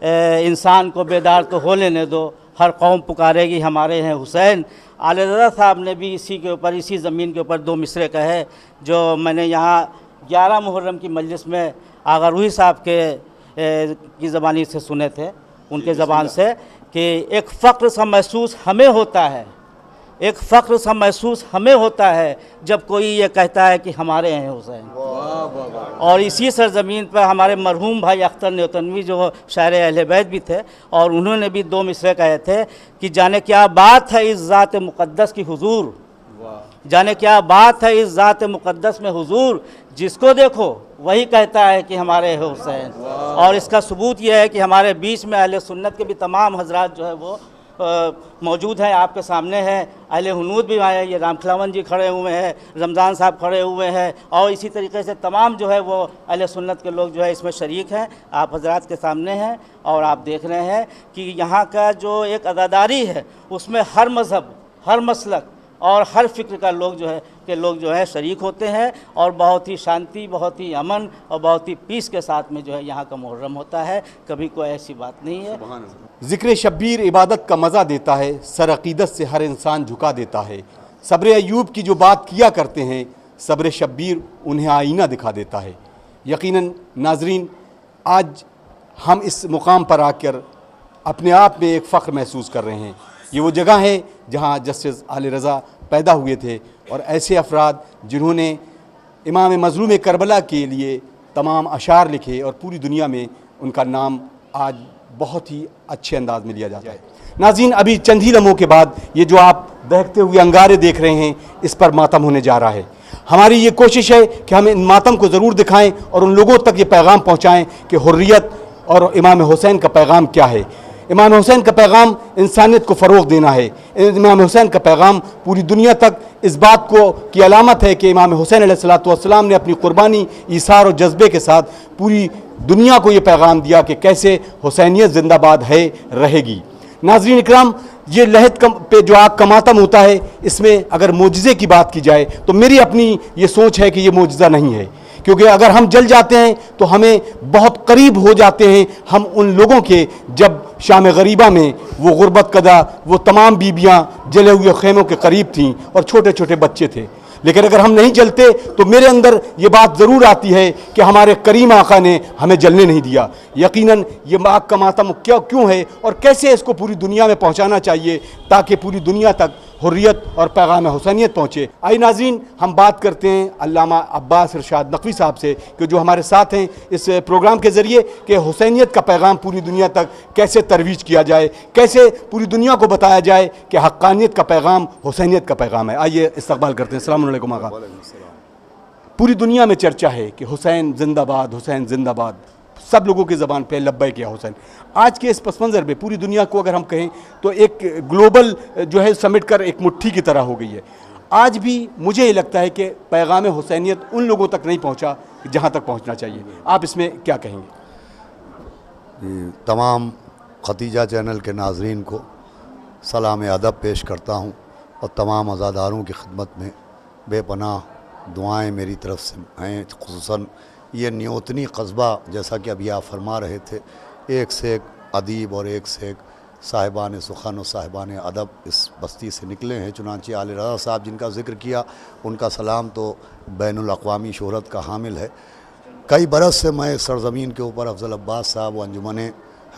انسان کو بیدار تو ہو لینے دو، ہر قوم پکارے گی ہمارے ہیں حسین۔ اعلی رضا صاحب نے بھی اسی کے اوپر، اسی زمین کے اوپر 2 مصرے کہے جو میں نے یہاں 11 محرم کی مجلس میں آغا روحی صاحب کی زبانی سے سنے تھے، ان کے زبان سے، کہ ایک فخر سا محسوس ہمیں ہوتا ہے، ایک فخر سا محسوس ہمیں ہوتا ہے جب کوئی یہ کہتا ہے کہ ہمارے ہیں حسین۔ اور اسی سرزمین پر ہمارے مرحوم بھائی اختر نیوتنوی جو شاعر اہل بیت بھی تھے، اور انہوں نے بھی 2 مصرے کہے تھے کہ جانے کیا بات ہے اس ذات مقدس کی حضور، جانے کیا بات ہے اس ذات مقدس میں حضور، جس کو دیکھو وہی کہتا ہے کہ ہمارے ہیں حسین۔ اور اس کا ثبوت یہ ہے کہ ہمارے بیچ میں اہل سنت کے بھی تمام حضرات جو ہے وہ موجود ہیں، آپ کے سامنے ہیں، اہل حنود بھی آئے، یہ رام کھلاون جی کھڑے ہوئے ہیں، رمضان صاحب کھڑے ہوئے ہیں، اور اسی طریقے سے تمام جو ہے وہ اہل سنت کے لوگ جو ہے اس میں شریک ہیں، آپ حضرات کے سامنے ہیں، اور آپ دیکھ رہے ہیں کہ یہاں کا جو ایک عزاداری ہے اس میں ہر مذہب، ہر مسلک اور ہر فکر کا لوگ جو ہے شریک ہوتے ہیں، اور بہت ہی شانتی، بہت ہی امن اور بہت ہی پیس کے ساتھ میں جو ہے یہاں کا محرم ہوتا ہے، کبھی کوئی ایسی بات نہیں ہے۔ ذکر شبیر عبادت کا مزہ دیتا ہے، سر عقیدت سے ہر انسان جھکا دیتا ہے۔ صبر ایوب کی جو بات کیا کرتے ہیں، صبر شبیر انہیں آئینہ دکھا دیتا ہے۔ یقیناً ناظرین، آج ہم اس مقام پر آ کر اپنے آپ میں ایک فخر محسوس کر رہے ہیں۔ یہ وہ جگہ ہے جہاں جسٹس اعلی رضا پیدا ہوئے تھے، اور ایسے افراد جنہوں نے امام مظلوم کربلا کے لیے تمام اشعار لکھے، اور پوری دنیا میں ان کا نام آج بہت ہی اچھے انداز میں لیا جاتا ہے۔ ناظرین، ابھی چند ہی لمحوں کے بعد یہ جو آپ دہتے ہوئے انگارے دیکھ رہے ہیں، اس پر ماتم ہونے جا رہا ہے۔ ہماری یہ کوشش ہے کہ ہم ان ماتم کو ضرور دکھائیں اور ان لوگوں تک یہ پیغام پہنچائیں کہ حریت اور امام حسین کا پیغام کیا ہے۔ امام حسین کا پیغام انسانیت کو فروغ دینا ہے۔ امام حسین کا پیغام پوری دنیا تک اس بات کی علامت ہے کہ امام حسین علیہ السلام نے اپنی قربانی، ایثار اور جذبے کے ساتھ پوری دنیا کو یہ پیغام دیا کہ کیسے حسینیت زندہ باد ہے، رہے گی۔ ناظرین اکرام، یہ لحد پہ جو آگ کا ماتم ہوتا ہے، اس میں اگر معجزے کی بات کی جائے تو میری اپنی یہ سوچ ہے کہ یہ معجزہ نہیں ہے، کیونکہ اگر ہم جل جاتے ہیں تو ہمیں بہت قریب ہو جاتے ہیں ہم ان لوگوں کے جب شام غریبہ میں وہ غربت کدہ، وہ تمام بیبیاں جلے ہوئے خیموں کے قریب تھیں اور چھوٹے چھوٹے بچے تھے۔ لیکن اگر ہم نہیں جلتے تو میرے اندر یہ بات ضرور آتی ہے کہ ہمارے کریم آقا نے ہمیں جلنے نہیں دیا۔ یقیناً یہ آگ کا ماتم کیوں ہے اور کیسے اس کو پوری دنیا میں پہنچانا چاہیے تاکہ پوری دنیا تک حریت اور پیغام حسینیت پہنچے۔ آئیے ناظرین، ہم بات کرتے ہیں علامہ عباس ارشاد نقوی صاحب سے کہ جو ہمارے ساتھ ہیں اس پروگرام کے ذریعے کہ حسینیت کا پیغام پوری دنیا تک کیسے ترویج کیا جائے، کیسے پوری دنیا کو بتایا جائے کہ حقانیت کا پیغام حسینیت کا پیغام ہے۔ آئیے استقبال کرتے ہیں۔ السلام علیکم آقا۔ پوری دنیا میں چرچا ہے کہ حسین زندہ باد، حسین زندہ باد، سب لوگوں کی زبان پہ لبیک یا حسین۔ آج کے اس پس منظر میں پوری دنیا کو اگر ہم کہیں تو ایک گلوبل جو ہے سمٹ کر ایک مٹھی کی طرح ہو گئی ہے۔ آج بھی مجھے یہ لگتا ہے کہ پیغام حسینیت ان لوگوں تک نہیں پہنچا جہاں تک پہنچنا چاہیے۔ آپ اس میں کیا کہیں گے؟ تمام ختیجہ چینل کے ناظرین کو سلام ادب پیش کرتا ہوں، اور تمام عزاداروں کی خدمت میں بے پناہ دعائیں میری طرف سے ہیں۔ خصوصاً یہ نیوتنی قصبہ، جیسا کہ ابھی آپ فرما رہے تھے، ایک سے ایک ادیب اور ایک سے ایک صاحبان سخن و صاحبان ادب اس بستی سے نکلے ہیں۔ چنانچہ اعلی رضا صاحب جن کا ذکر کیا، ان کا سلام تو بین الاقوامی شہرت کا حامل ہے۔ کئی برس سے میں سرزمین کے اوپر افضل عباس صاحب و انجمن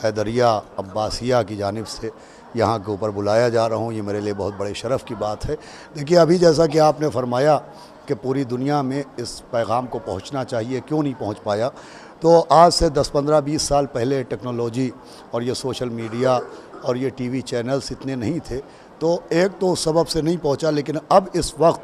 حیدریہ عباسیہ کی جانب سے یہاں کے اوپر بلایا جا رہا ہوں، یہ میرے لیے بہت بڑے شرف کی بات ہے۔ دیکھیے، ابھی جیسا کہ آپ نے فرمایا کہ پوری دنیا میں اس پیغام کو پہنچنا چاہیے، کیوں نہیں پہنچ پایا، تو آج سے 10 15 20 سال پہلے ٹیکنالوجی اور یہ سوشل میڈیا اور یہ ٹی وی چینلز اتنے نہیں تھے، تو ایک تو سبب سے نہیں پہنچا، لیکن اب اس وقت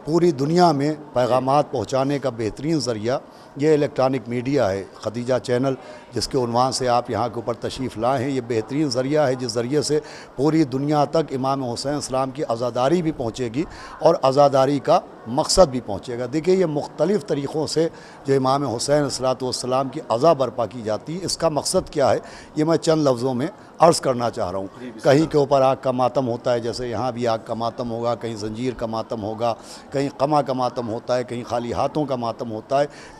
پوری دنیا میں پیغامات پہنچانے کا بہترین ذریعہ یہ الیکٹرانک میڈیا ہے۔ ختیجہ چینل جس کے عنوان سے آپ یہاں کے اوپر تشریف لائے ہیں، یہ بہترین ذریعہ ہے جس ذریعے سے پوری دنیا تک امام حسین السلام کی عزاداری بھی پہنچے گی اور عزاداری کا مقصد بھی پہنچے گا۔ دیکھیے، یہ مختلف طریقوں سے جو امام حسین السلام کی عزا برپا کی جاتی ہے، اس کا مقصد کیا ہے، یہ میں چند لفظوں میں عرض کرنا چاہ رہا ہوں۔ کہیں کے اوپر آگ کا ماتم ہوتا ہے، جیسے یہاں بھی آگ کا ماتم ہوگا، کہیں زنجیر کا ماتم ہوگا، کہیں قمع کا ماتم ہوتا ہے، کہیں خالی ہاتھوں کا ماتم ہوتا ہے،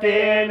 3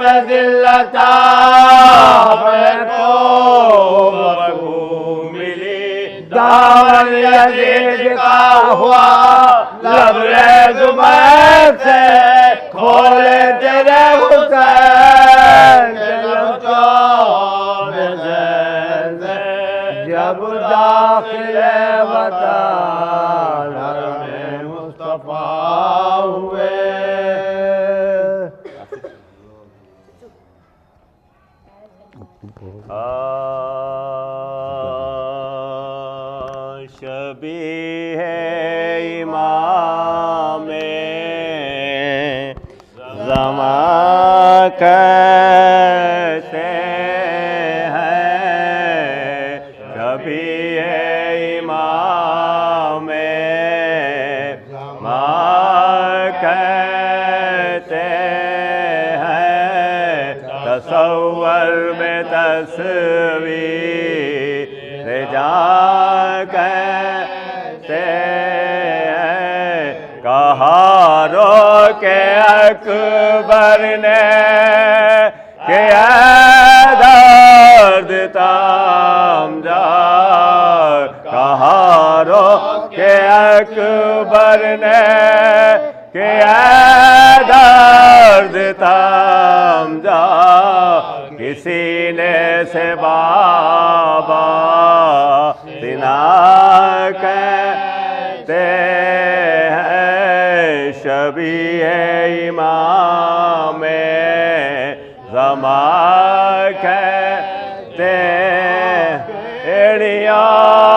پہ ذلت ہمیں تو بخو ملی دامن یزید کا ہوا لبریز میں سے کھولے تیرے حسین جب داخل وطن حرم مصطفیٰ ہوئے. شبیہ امام زمان کہتے ہیں شبیہ امام زمان کہتے ہیں تصور میں تصویر جا کہتے ہیں کہا رو کے اکبر نے کہ اے درد تام جا کہا رو کے اکبر نے کہ اے درد تام جا کسی نے سے بابا سنا کہتے ہیں شبیہ امام زمان کہتے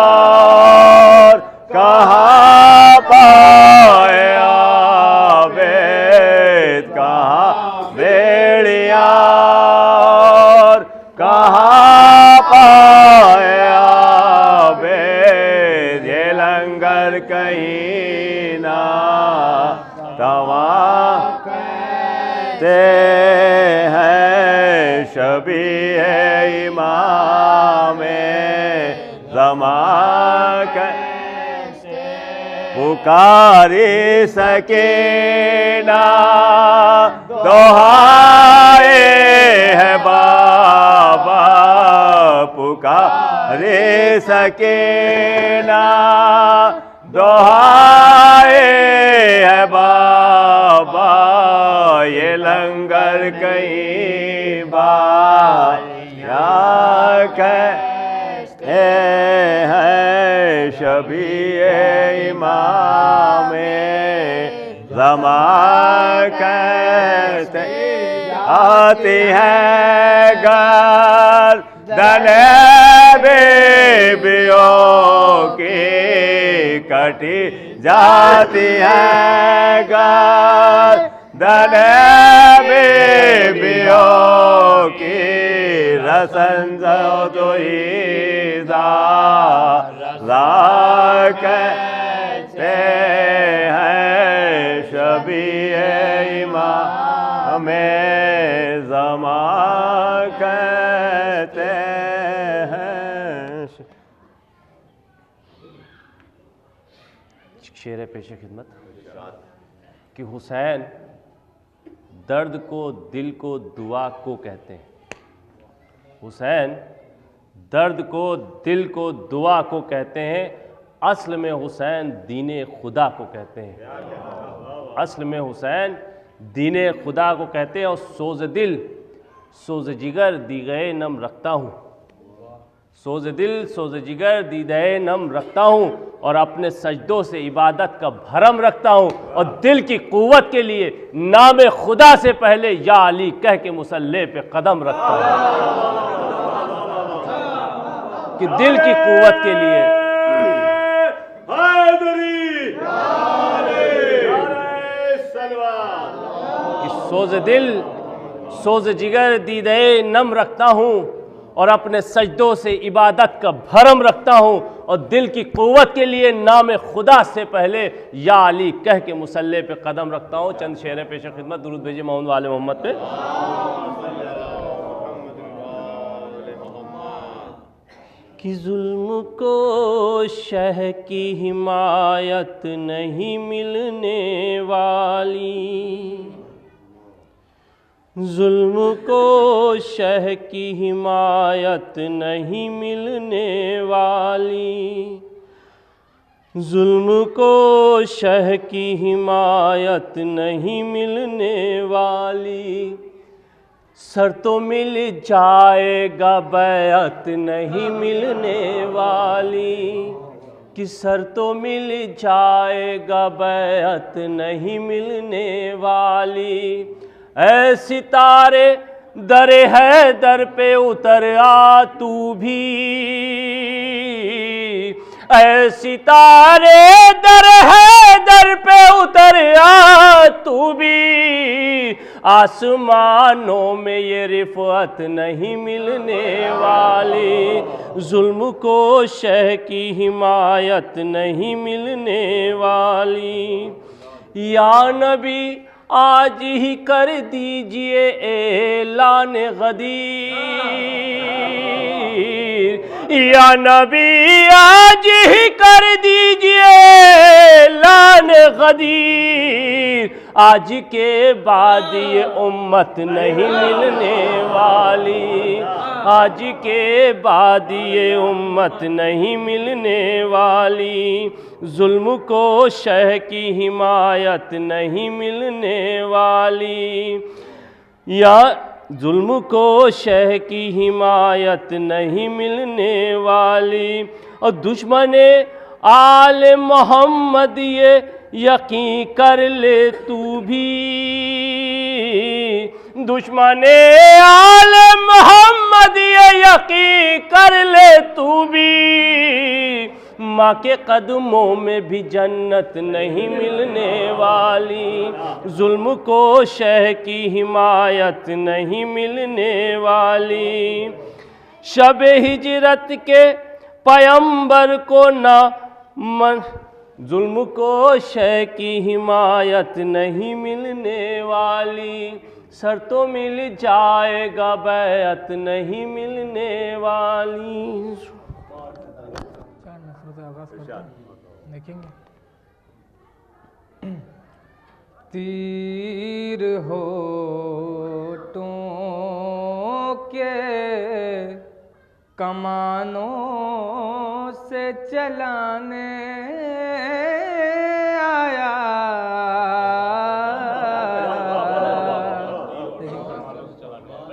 ایڑیار کہاں پائے عابد کہاں بیڑیار کہاں پائے عابد یہ لنگر کہیں نہ تواں کہتے ہیں شبیہ امام زمان کہتے پکاری سکینہ دعائے ہے بابا پکاری سکینہ دعائے ہے بابا یہ لنگر کہیں بایا کہتے ہیں شبیہ امام زمان کہتے آتی ہے گردن بیبیوں کی کٹی جاتی ہے گردن بیبیوں کی رسن تو ایزا کہتے ہیں شبیہ امام زمان کہتے ہیں. شعر پیش خدمت کہ حسین درد کو دل کو دعا کو کہتے ہیں. حسین درد کو دل کو دعا کو کہتے ہیں. اصل میں حسین دین خدا کو کہتے ہیں. اصل میں حسین دین خدا کو کہتے ہیں. اور سوز دل سوز جگر دیگے نم رکھتا ہوں. سوز دل سوز جگر دیدہ نم رکھتا ہوں اور اپنے سجدوں سے عبادت کا بھرم رکھتا ہوں اور دل کی قوت کے لیے نام خدا سے پہلے یا علی کہہ کے مصلی پہ قدم رکھتا ہوں. کہ دل کی قوت کے لیے سوز دل سوز جگر دیدہ نم رکھتا ہوں اور اپنے سجدوں سے عبادت کا بھرم رکھتا ہوں اور دل کی قوت کے لیے نام خدا سے پہلے یا علی کہہ کے مصلی پہ قدم رکھتا ہوں. چند شعر پیش خدمت. درود بھیجئے محمد وآل محمد پہ. کہ ظلم کو شہ کی حمایت نہیں ملنے والی ظلم کو شہ کی حمایت نہیں ملنے والی، ظلم کو شہ کی حمایت نہیں ملنے والی، سر تو مل جائے گا بیعت نہیں ملنے والی، کہ سر تو مل جائے گا بیعت نہیں ملنے والی۔ اے ستارے در حیدر پہ اتر آ تو بھی، اے ستارے در حیدر پہ اتر آ تو بھی، آسمانوں میں یہ رفعت نہیں ملنے والی، ظلم کو شہ کی حمایت نہیں ملنے والی۔ یا نبی آج ہی کر دیجئے اعلان غدیر، یا نبی آج ہی کر دیجئے اعلان غدیر، آج کے بعد یہ امت نہیں ملنے والی، آج کے بعد یہ امت نہیں ملنے والی، ظلم کو شہ کی حمایت نہیں ملنے والی، یا ظلم کو شہ کی حمایت نہیں ملنے والی۔ اور دشمن آل محمد یہ یقین کر لے تو بھی، دشمن آل محمد یہ یقین کر لے تو بھی، ماں کے قدموں میں بھی جنت نہیں ملنے والی، ظلم کو شہ کی حمایت نہیں ملنے والی، شب ہجرت کے پیمبر کو نہ ظلم کو شہ کی حمایت نہیں ملنے والی، سر تو مل جائے گا بیعت نہیں ملنے والی۔ دیکھیں گے تیر ہوٹوں کے کمانوں سے چلانے آیا،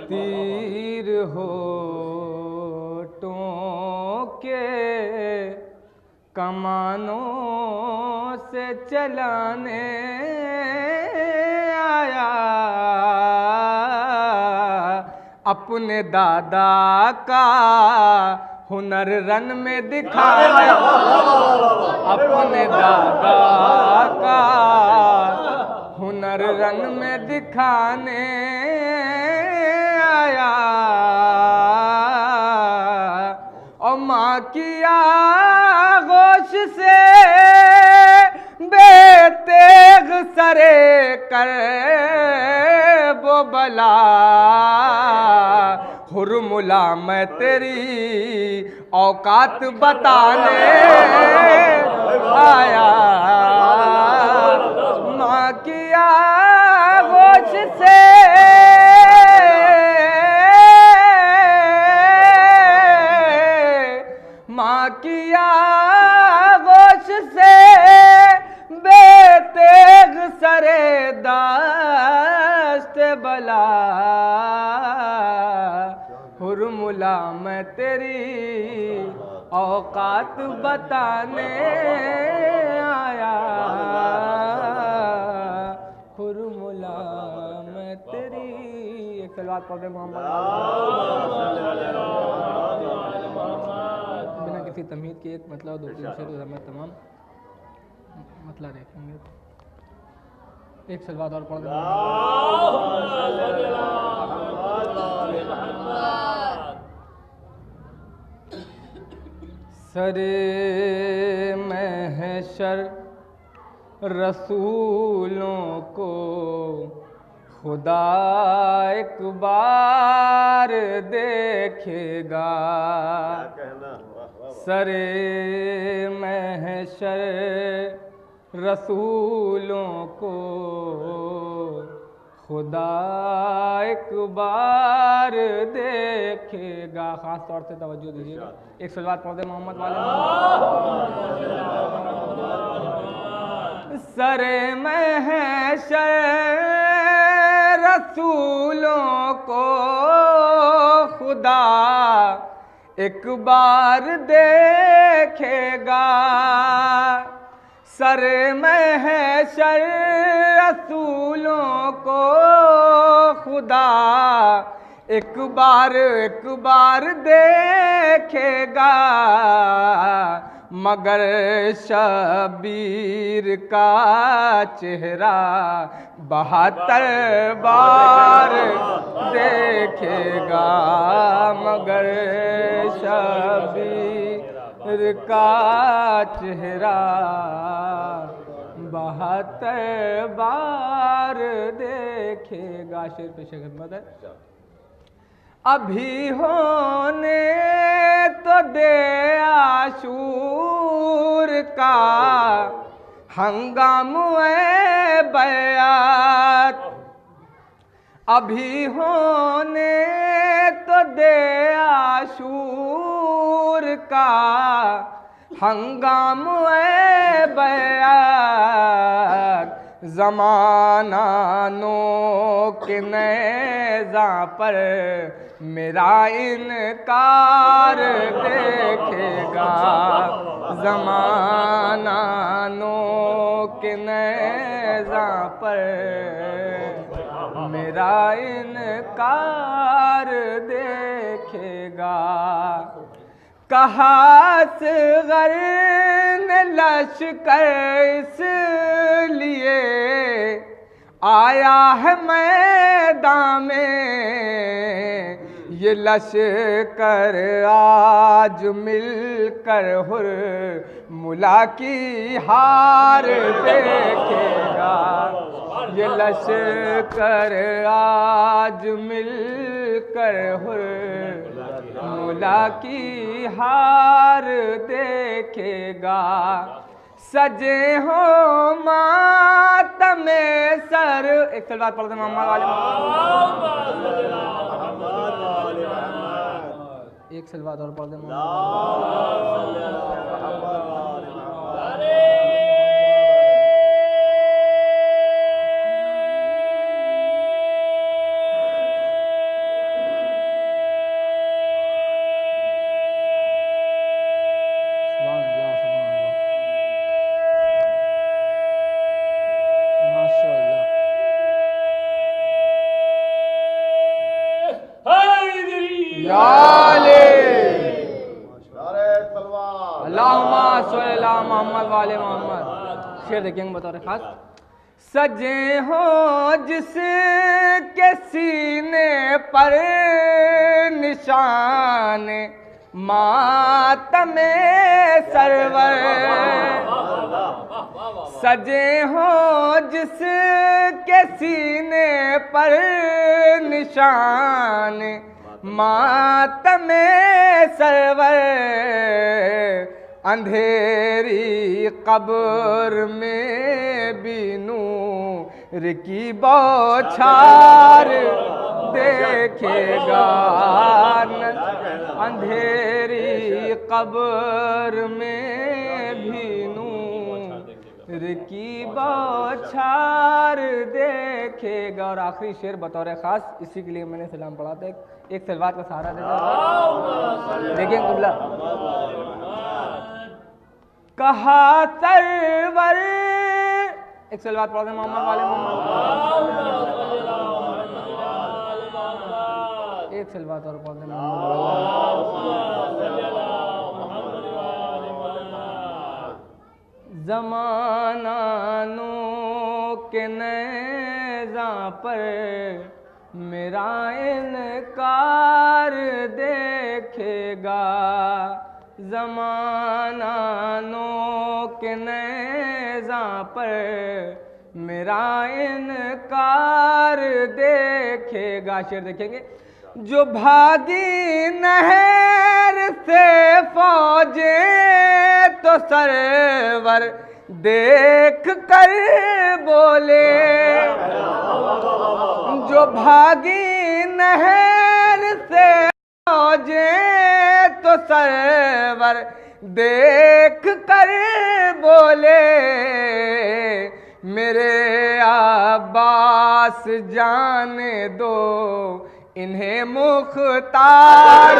تیر ہوٹوں کے کمانوں سے چلانے آیا، اپنے دادا کا ہنر رن میں دکھانے، اپنے دادا کا ہنر رن میں دکھانے آیا، اور ماں کی آغوش سے بے تیغ سرے کر وہ بلا، حرملا میں تیری اوقات بتانے آیا، ماں کی آغوش سے ماں کی آغوش سے بے تیغ سرے دست بلا، حرملا میں تیری اوقات بتانے آیا، حرملا میں تیری ایک سلوات پڑھ دیں محمد بنا کسی تمہید کی ایک مطلع دو تین شعر ہمیں تمام مطلع دیکھیں گے، ایک سلوات اور پڑھ دیں سر محشر رسولوں کو خدا ایک بار دیکھے گا، سر محشر رسولوں کو خدا ایک بار دیکھے گا. خاص طور سے توجہ دیجیے گا. ایک صلوات پڑھ دیں محمد والے. سر محشر رسولوں کو خدا ایک بار دیکھے گا. سر محشر رسولوں کو خدا ایک بار دیکھے گا. مگر شبیر کا چہرہ 72 بار دیکھے گا. مگر شبیر کا چہرہ 72 بار دیکھے گا. شعر پیش خدمت ہے. ابھی ہونے تو دے عاشور کا ہنگامہ بیعت. ابھی ہونے تو دے عاشور کا ہنگامہ بیعت. زمانہ نو کے نیزاں پر میرا انکار دیکھے گا. زمانہ نو کے نیزاں پر میرا انکار دیکھے گا. کہا اصغر نے لشکر اس لیے آیا ہے میدان میں. یہ لشکر آج مل کر ملا کی ہار دیکھے گا. یہ لشکر آج مل کر مولا کی ہار دیکھے گا. سجے ہو ماتم سر. ایک صلوات پڑھ دیں محمد والے. ایک صلوات اور پڑھ دیں محمد. محمد والے محمد. شعر دیکھیں گے بطور خاص. سجے ہوں جس کے سینے پر نشان ماتم سرور. سجے ہوں جس کے سینے پر نشان ماتم سرور. اندھیری قبر میں بھی نور کی بوچھار دیکھے گا. اندھیری قبر میں بھی نور کی بوچھار دیکھے گا. اور آخری شعر بطور خاص اسی کے لیے میں نے سلام پڑھا تھا. ایک صلوات کا سہارا دیتا. دیکھیں قبلہ. کہا سرور. ایک صلوات پڑھ دیں محمد والے محمد. ایک صلوات اور پڑھ دیں محمد. زمانہ نو کے نیزاں پر میرا انکار دیکھے گا. زمانہ نو کے نیزاں پر میرا انکار دیکھے گا. شعر دیکھیں گے. جو بھاگی نہر سے فوجیں تو سرور دیکھ کر بولے جو بھاگی نہر سے موجیں تو سرور دیکھ کر بولے میرے عباس جانے دو انہیں مختار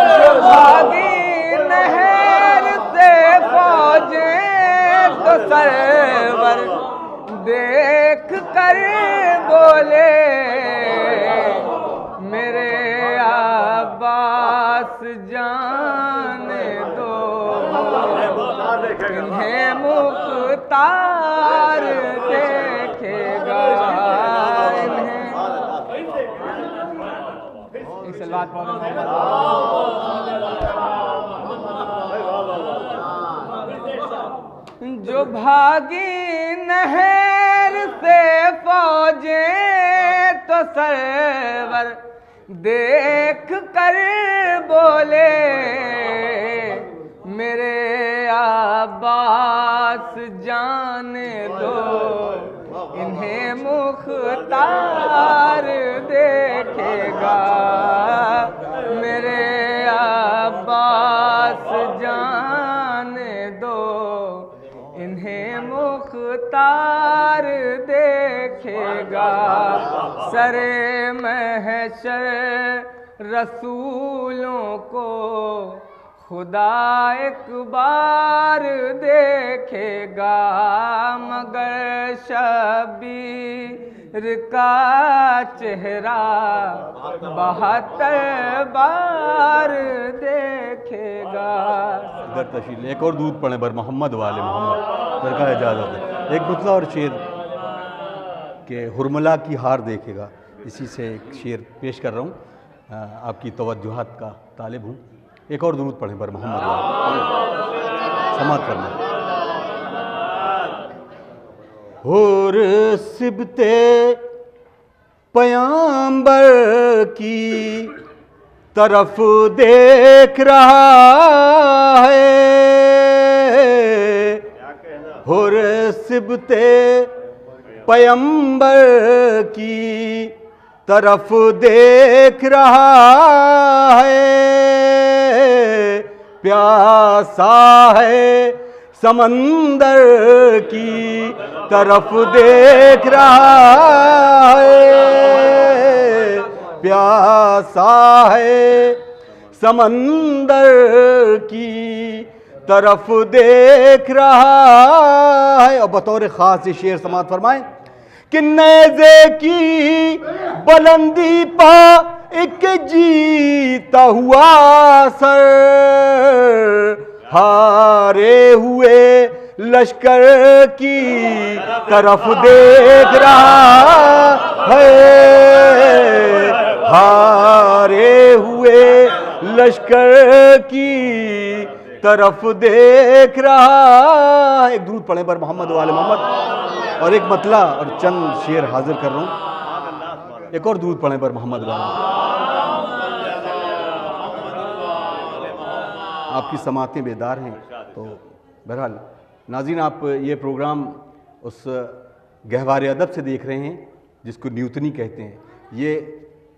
جو بھاگی نہر سے فوجیں تو سرور دیکھ کر بولے میرے عباس جانے دو انہیں مختار دیکھے گا ایک سلوات پڑھیں جو بھاگی نہر سے فوجیں تو سرور دیکھ کر بولے میرے عباس جانے دو انہیں مختار دیکھے گا میرے عباس جانے دو انہیں مختار دیکھے گا سر محشر رسولوں کو خدا ایک بار دیکھے گا مگر شبیر کا چہرہ 72 بار دیکھے گا. ادھر تشریف ایک اور دودھ پڑھیں بر محمد والے محمد درگاہ اجازت ہے. ایک مطلع اور شعر کہ ہرملا کی ہار دیکھے گا، اسی سے ایک شعر پیش کر رہا ہوں، آپ کی توجہات کا طالب ہوں. ایک اور درود پڑھیں بر محمد والے سماعت کرنا. ہور سبت پیامبر کی طرف دیکھ رہا ہے، ہور سبت پیامبر کی طرف دیکھ رہا ہے، پیاسا ہے سمندر کی طرف دیکھ رہا ہے، پیاسا ہے سمندر کی طرف دیکھ رہا ہے. اور بطور خاص یہ شعر سماعت فرمائیں کہ نیزے کی بلندی پا ایک جیتا ہوا سر ہارے ہوئے لشکر کی طرف دیکھ رہا ہے، ہارے ہوئے لشکر کی طرف دیکھ رہا ہے. ایک درود پڑھیں بر محمد وآل محمد. اور ایک مطلع اور چند شعر حاضر کر رہا ہوں. ایک اور درود پڑھیں بر محمد وآل محمد. آپ کی سماعتیں بیدار ہیں تو بہرحال ناظرین آپ یہ پروگرام اس گہوار ادب سے دیکھ رہے ہیں جس کو نیوتنی کہتے ہیں. یہ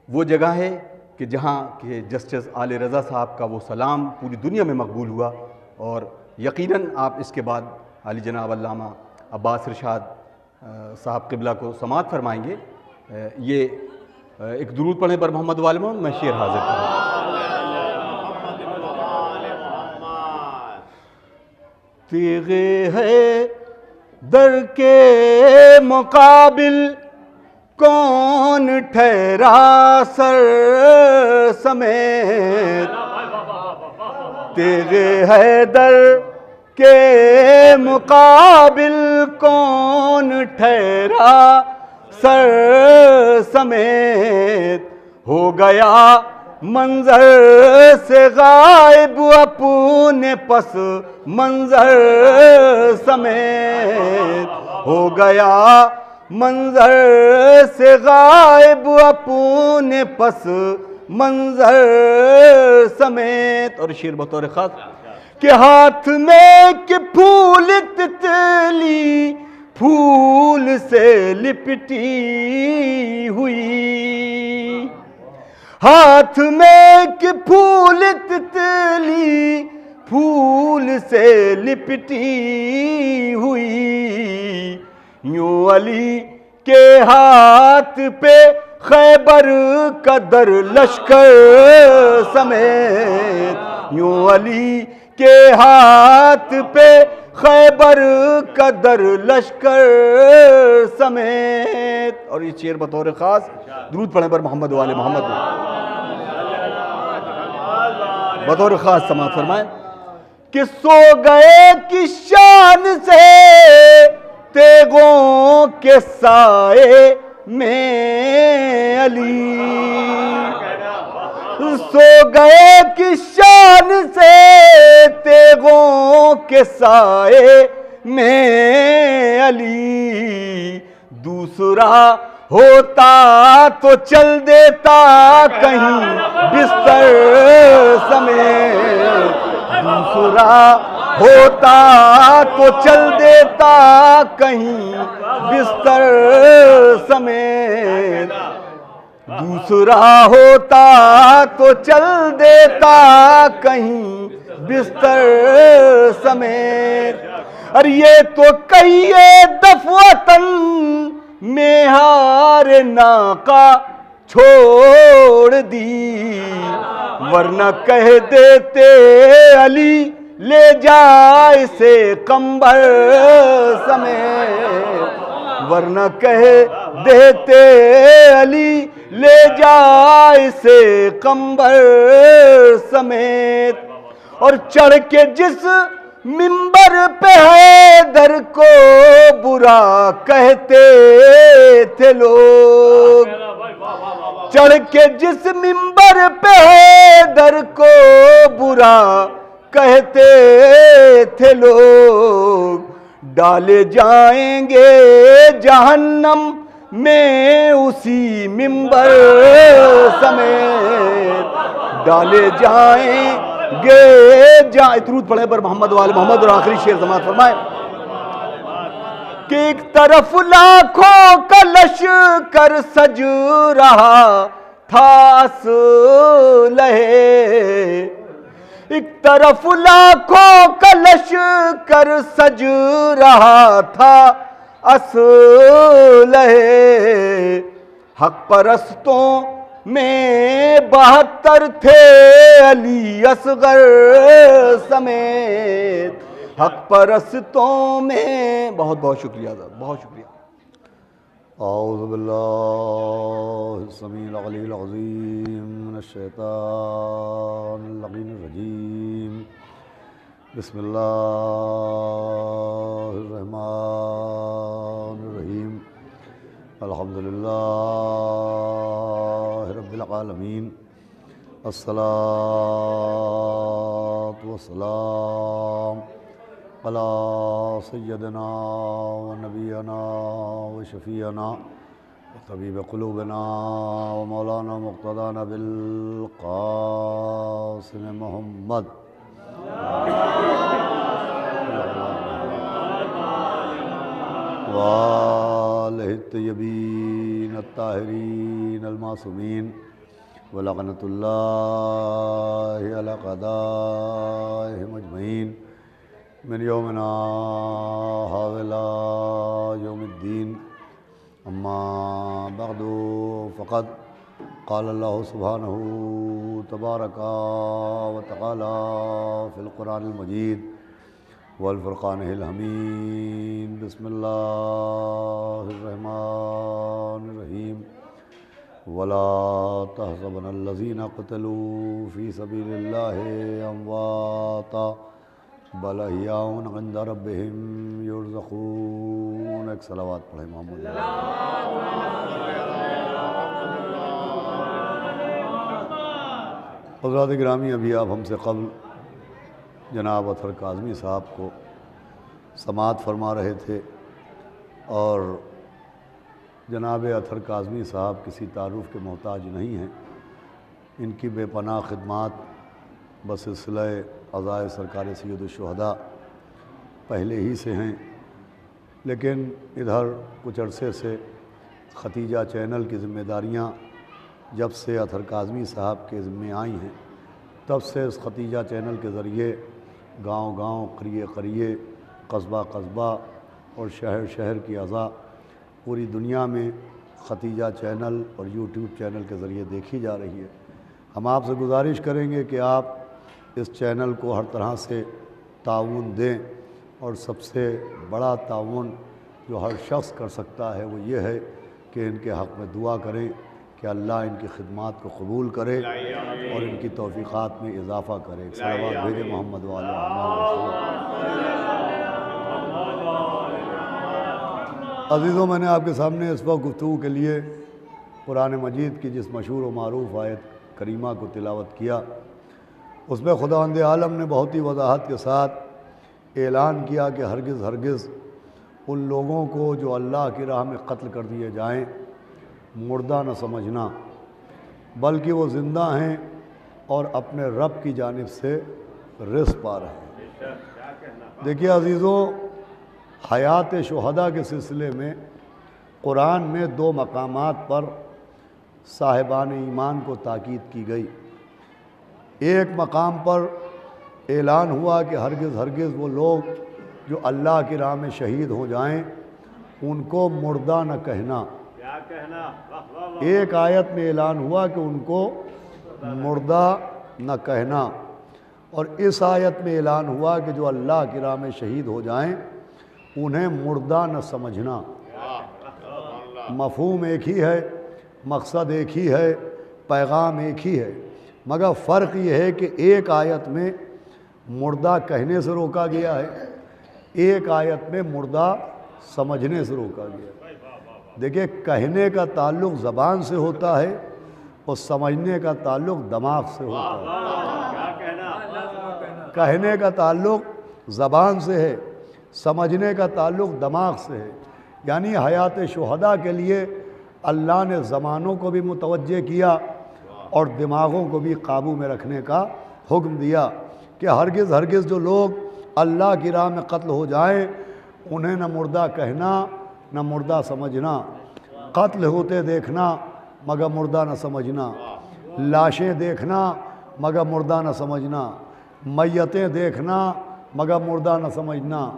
وہ جگہ ہے کہ جہاں کہ جسٹس آل رضا صاحب کا وہ سلام پوری دنیا میں مقبول ہوا، اور یقیناً آپ اس کے بعد عالی جناب علامہ عباس ارشاد صاحب قبلہ کو سماعت فرمائیں گے. یہ ایک درود پڑھیں بر محمد وآل محمد. میں شعر حاضر کروں. تیغے ہے در کے مقابل کون ٹھہرا سر سمیت، تیغے ہے در کے مقابل کون ٹھہرا سر سمیت، ہو گیا منظر سے غائب اپنے پس منظر سمیت، ہو گیا منظر سے غائب اپنے پس منظر سمیت. اور شعر بطور خاص کہ ہاتھ میں کہ پھول تتلی پھول سے لپٹی ہوئی، ہاتھ میں کہ پھول تتلی پھول سے لپٹی ہوئی، یوں علی کے ہاتھ پہ خیبر کا در لشکر سمیت، یوں علی کے ہاتھ پہ خیبر کا در لشکر سمیت. اور یہ شعر بطور خاص درود پڑھیں پر محمد والے محمد بطور خاص سماعت فرمائیں کہ سو گئے کی شان سے تیغوں کے سائے میں علی، سو گئے کی شان سے تیغوں کے سائے میں علی، دوسرا ہوتا تو چل دیتا کہیں بستر سمیت، دوسرا ہوتا تو چل دیتا کہیں بستر سمیت، دوسرا ہوتا تو چل دیتا کہیں بستر سمیت. اور یہ تو کہیے دفعتاً مہار ناقہ چھوڑ دی، ورنہ کہہ دیتے علی لے جائے سے قمبر سمیت، ورنہ کہہ دیتے علی لے جائے سے قمبر سمیت. اور چڑھ کے جس منبر پہ حیدر کو برا کہتے تھے لوگ، چڑھ کے جس منبر پہ حیدر کو برا کہتے تھے لوگ، ڈالے جائیں گے جہنم میں اسی منبر سمیت، ڈالے جائیں گے درود پڑھے پر محمد والے محمد. اور آخری شعر سماعت فرمائے کہ ایک طرف لاکھوں کا لشکر سج رہا تھا اسلحے، ایک طرف لاکھوں کا لشکر سج رہا تھا اسلحے، حق پرستوں میں 72 تھے علی اصغر سمیت، حق پرستوں میں. بہت بہت شکریہ صاحب، بہت شکریہ. اعوذ باللہ السمیع العلی العظیم من الشیطان اللعین الرجیم، بسم اللہ الرحمن الرحیم، الحمدللہ رب العالمین، الصلاة والسلام علی سیدنا و نبینا و شفیعنا و طبیب قلوبنا و مولانا مقتدانا بالقاسم محمد وآلہ الطیبین الطاہرین المعصومین ولعنۃ اللہ علی اعدائہم اجمعین من یومنا ھذا یوم الدین. اما بعد فقد قال اللہ سبحانہ تبارک و تعالی فی القرآن المجید والفرقان الحمید. بسم اللہ الرحمن الرحیم. ولا تحسبن الذین قتلوا فی سبیل اللہ امواتا بل احیاء عند ربہم یرزقون. ایک صلوات پڑھیں محمد. حضرات گرامی، ابھی آپ ہم سے قبل جناب اطہر کاظمی صاحب کو سماعت فرما رہے تھے، اور جناب اطہر کاظمی صاحب کسی تعارف کے محتاج نہیں ہیں. ان کی بے پناہ خدمات بسلسلہ عزائے سرکار سید الشہداء پہلے ہی سے ہیں، لیکن ادھر کچھ عرصے سے ختیجہ چینل کی ذمہ داریاں جب سے اطہر کاظمی صاحب کے ذمہ آئی ہیں، تب سے اس ختیجہ چینل کے ذریعے گاؤں گاؤں، قریے قریے، قصبہ قصبہ اور شہر شہر کی اعضاء پوری دنیا میں ختیجہ چینل اور یوٹیوب چینل کے ذریعے دیکھی جا رہی ہے۔ ہم آپ سے گزارش کریں گے کہ آپ اس چینل کو ہر طرح سے تعاون دیں، اور سب سے بڑا تعاون جو ہر شخص کر سکتا ہے وہ یہ ہے کہ ان کے حق میں دعا کریں کہ اللہ ان کی خدمات کو قبول کرے اور ان کی توفیقات میں اضافہ کرے۔ صلوات بھیجے محمد وعلی عزیزوں، میں نے آپ کے سامنے اس وقت گفتگو کے لیے قرآن مجید کی جس مشہور و معروف آیت کریمہ کو تلاوت کیا، اس میں خداوند عالم نے بہت ہی وضاحت کے ساتھ اعلان کیا کہ ہرگز ہرگز ان لوگوں کو جو اللہ کی راہ میں قتل کر دیے جائیں مردہ نہ سمجھنا، بلکہ وہ زندہ ہیں اور اپنے رب کی جانب سے رزق پا رہے ہیں۔ دیکھیے عزیزوں، حیات شہداء کے سلسلے میں قرآن میں 2 مقامات پر صاحبان ایمان کو تاکید کی گئی۔ ایک مقام پر اعلان ہوا کہ ہرگز ہرگز وہ لوگ جو اللہ کی راہ میں شہید ہو جائیں ان کو مردہ نہ کہنا۔ ایک آیت میں اعلان ہوا کہ ان کو مردہ نہ کہنا، اور اس آیت میں اعلان ہوا کہ جو اللہ کی راہ میں شہید ہو جائیں انہیں مردہ نہ سمجھنا۔ مفہوم ایک ہی ہے، مقصد ایک ہی ہے، پیغام ایک ہی ہے، مگر فرق یہ ہے کہ ایک آیت میں مردہ کہنے سے روکا گیا ہے، ایک آیت میں مردہ سمجھنے سے روکا گیا ہے۔ دیکھیں، کہنے کا تعلق زبان سے ہوتا ہے اور سمجھنے کا تعلق دماغ سے ہوتا ہے۔ کہنے کا تعلق زبان سے ہے، سمجھنے کا تعلق دماغ سے ہے۔ یعنی حیات شہداء کے لیے اللہ نے زبانوں کو بھی متوجہ کیا اور دماغوں کو بھی قابو میں رکھنے کا حکم دیا کہ ہرگز ہرگز جو لوگ اللہ کی راہ میں قتل ہو جائیں انہیں نہ مردہ کہنا نہ مردہ سمجھنا، قتل ہوتے دیکھنا مگر مردہ نہ سمجھنا، لاشیں دیکھنا مگر مردہ نہ سمجھنا، میتیں دیکھنا مگر مردہ نہ سمجھنا،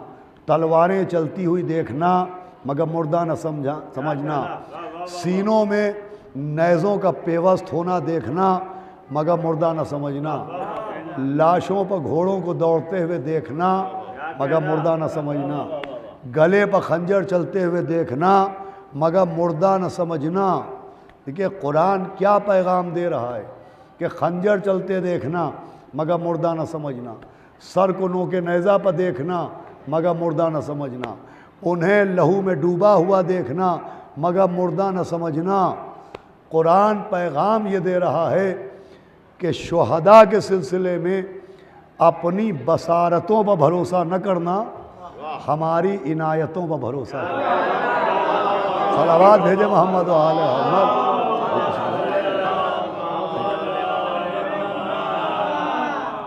تلواریں چلتی ہوئی دیکھنا مگر مردہ نہ سمجھنا، سینوں میں نیزوں کا پیوست ہونا دیکھنا مگر مردہ نہ سمجھنا، لاشوں پر گھوڑوں کو دوڑتے ہوئے دیکھنا مگر مردہ نہ سمجھنا، گلے پر خنجر چلتے ہوئے دیکھنا مگر مردہ نہ سمجھنا۔ دیکھیے قرآن کیا پیغام دے رہا ہے کہ خنجر چلتے دیکھنا مگر مردہ نہ سمجھنا، سر کو نوکے نیزہ پر دیکھنا مگر مردہ نہ سمجھنا، انہیں لہو میں ڈوبا ہوا دیکھنا مگر مردہ نہ سمجھنا۔ قرآن پیغام یہ دے رہا ہے کہ شہداء کے سلسلے میں اپنی بصارتوں پر بھروسہ نہ کرنا، ہماری عنایتوں پر بھروسہ کرنا۔ صلوات بھیجے محمد و آل محمد۔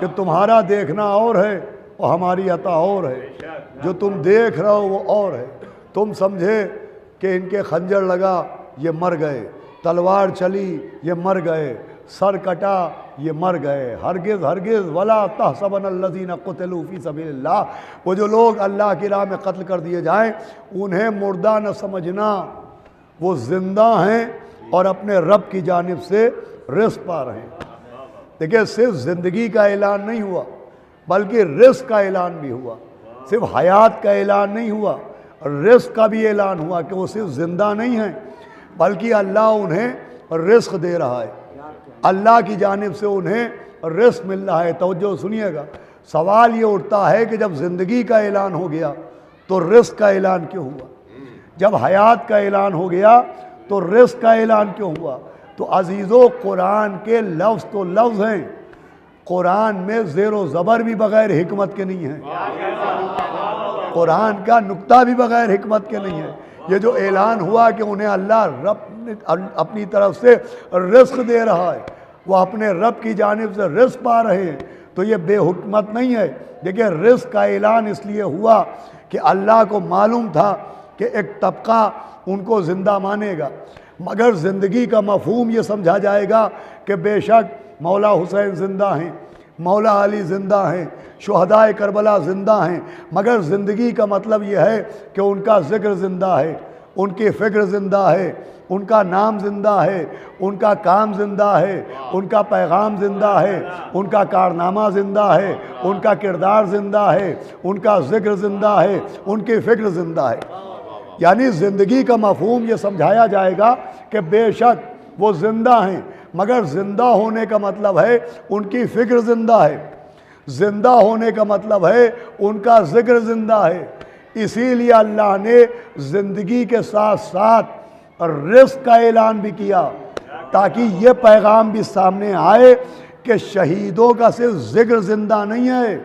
کہ تمہارا دیکھنا اور ہے اور ہماری عطا اور ہے، جو تم دیکھ رہے ہو وہ اور ہے۔ تم سمجھے کہ ان کے خنجر لگا یہ مر گئے، تلوار چلی یہ مر گئے، سر کٹا یہ مر گئے، ہرگز ہرگز ولا تحسبن الذین قتلوا فی سبیل اللہ، وہ جو لوگ اللہ کی راہ میں قتل کر دیے جائیں انہیں مردہ نہ سمجھنا، وہ زندہ ہیں اور اپنے رب کی جانب سے رزق پا رہے ہیں۔ دیکھیں، صرف زندگی کا اعلان نہیں ہوا بلکہ رزق کا اعلان بھی ہوا، صرف حیات کا اعلان نہیں ہوا، رزق کا بھی اعلان ہوا کہ وہ صرف زندہ نہیں ہیں بلکہ اللہ انہیں رزق دے رہا ہے، اللہ کی جانب سے انہیں رزق مل رہا ہے۔ توجہ سنیے گا، سوال یہ اٹھتا ہے کہ جب زندگی کا اعلان ہو گیا تو رزق کا اعلان کیوں ہوا؟ جب حیات کا اعلان ہو گیا تو رزق کا اعلان کیوں ہوا؟ تو عزیزو، قرآن کے لفظ تو لفظ ہیں، قرآن میں زیر و زبر بھی بغیر حکمت کے نہیں ہے، قرآن کا نقطہ بھی بغیر حکمت کے نہیں ہے۔ یہ جو اعلان ہوا کہ انہیں اللہ رب اپنی طرف سے رزق دے رہا ہے، وہ اپنے رب کی جانب سے رزق پا رہے ہیں، تو یہ بے حکمت نہیں ہے۔ دیکھیں رزق کا اعلان اس لیے ہوا کہ اللہ کو معلوم تھا کہ ایک طبقہ ان کو زندہ مانے گا، مگر زندگی کا مفہوم یہ سمجھا جائے گا کہ بے شک مولا حسین زندہ ہیں، مولا علی زندہ ہیں، شہدائے کربلا زندہ ہیں، مگر زندگی کا مطلب یہ ہے کہ ان کا ذکر زندہ ہے، ان کی فکر زندہ ہے، ان کا نام زندہ ہے، ان کا کام زندہ ہے، ان کا پیغام زندہ ہے، ان کا کارنامہ زندہ ہے، ان کا کردار زندہ ہے، ان کا ذکر زندہ ہے، ان کی فکر زندہ ہے۔ یعنی زندگی کا مفہوم یہ سمجھایا جائے گا کہ بے شک وہ زندہ ہیں، مگر زندہ ہونے کا مطلب ہے ان کی فکر زندہ ہے، زندہ ہونے کا مطلب ہے ان کا ذکر زندہ ہے۔ اسی لیے اللہ نے زندگی کے ساتھ ساتھ رزق کا اعلان بھی کیا، تاکہ یہ پیغام بھی سامنے آئے کہ شہیدوں کا صرف ذکر زندہ نہیں ہے،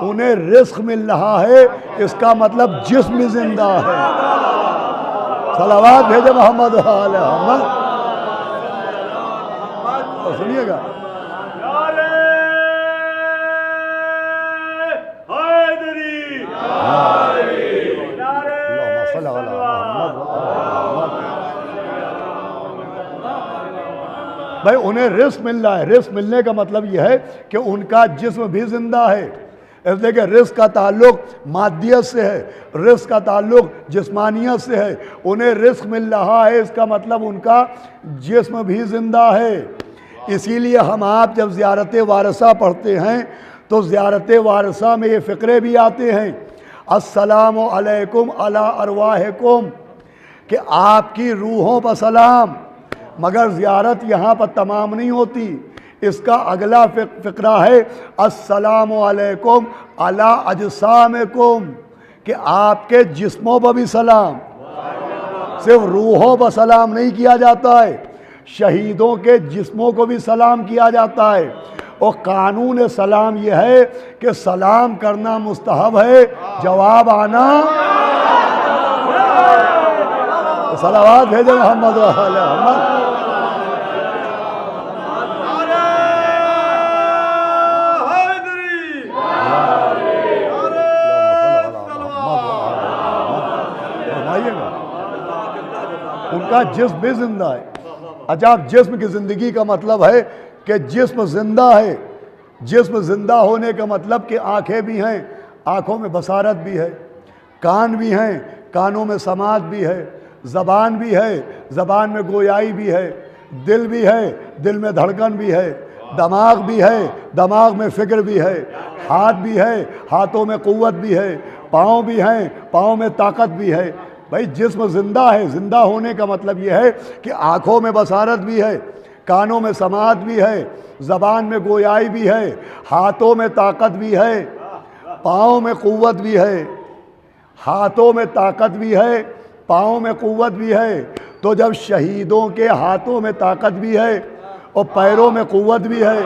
انہیں رزق مل رہا ہے، اس کا مطلب جسم زندہ ہے۔ صلوات بھیجے محمد و آل محمد۔ اور سنیے گا بھائی انہیں رزق مل رہا ہے، رزق ملنے کا مطلب یہ ہے کہ ان کا جسم بھی زندہ ہے، اس لیے کہ رزق کا تعلق مادیت سے ہے، رزق کا تعلق جسمانیت سے ہے، انہیں رزق مل رہا ہے، اس کا مطلب ان کا جسم بھی زندہ ہے۔ اسی لیے ہم آپ جب زیارت وارثہ پڑھتے ہیں تو زیارت وارثہ میں یہ فقرے بھی آتے ہیں، السلام علیکم علی ارواحکم، کہ آپ کی روحوں پر سلام، مگر زیارت یہاں پر تمام نہیں ہوتی، اس کا اگلا فقرہ ہے السلام علیکم علی اجسامکم، کہ آپ کے جسموں پر بھی سلام، صرف روحوں پر سلام نہیں کیا جاتا ہے، شہیدوں کے جسموں کو بھی سلام کیا جاتا ہے۔ اور قانون سلام یہ ہے کہ سلام کرنا مستحب ہے، جواب آنا۔ صلوات بھیجے محمد و آل محمد۔ ان کا جسم بھی زندہ ہے۔ اچھا جسم کی زندگی کا مطلب ہے کہ جسم زندہ ہے، جسم زندہ ہونے کا مطلب کہ آنکھیں بھی ہیں، آنکھوں میں بصارت بھی ہے، کان بھی ہیں، کانوں میں سماعت بھی ہے، زبان بھی ہے، زبان میں گویائی بھی ہے، دل بھی ہے، دل میں دھڑکن بھی ہے، دماغ بھی ہے، دماغ میں فکر بھی ہے، ہاتھ بھی ہے، ہاتھوں میں قوت بھی ہے، پاؤں بھی ہیں، پاؤں میں طاقت بھی ہے۔ بھائی جسم زندہ ہے، زندہ ہونے کا مطلب یہ ہے کہ آنکھوں میں بصارت بھی ہے، کانوں میں سماعت بھی ہے، زبان میں گویائی بھی ہے، ہاتھوں میں طاقت بھی ہے، پاؤں میں قوت بھی ہے، ہاتھوں میں طاقت بھی ہے، پاؤں میں قوت بھی ہے۔ تو جب شہیدوں کے ہاتھوں میں طاقت بھی ہے اور پیروں میں قوت بھی ہے،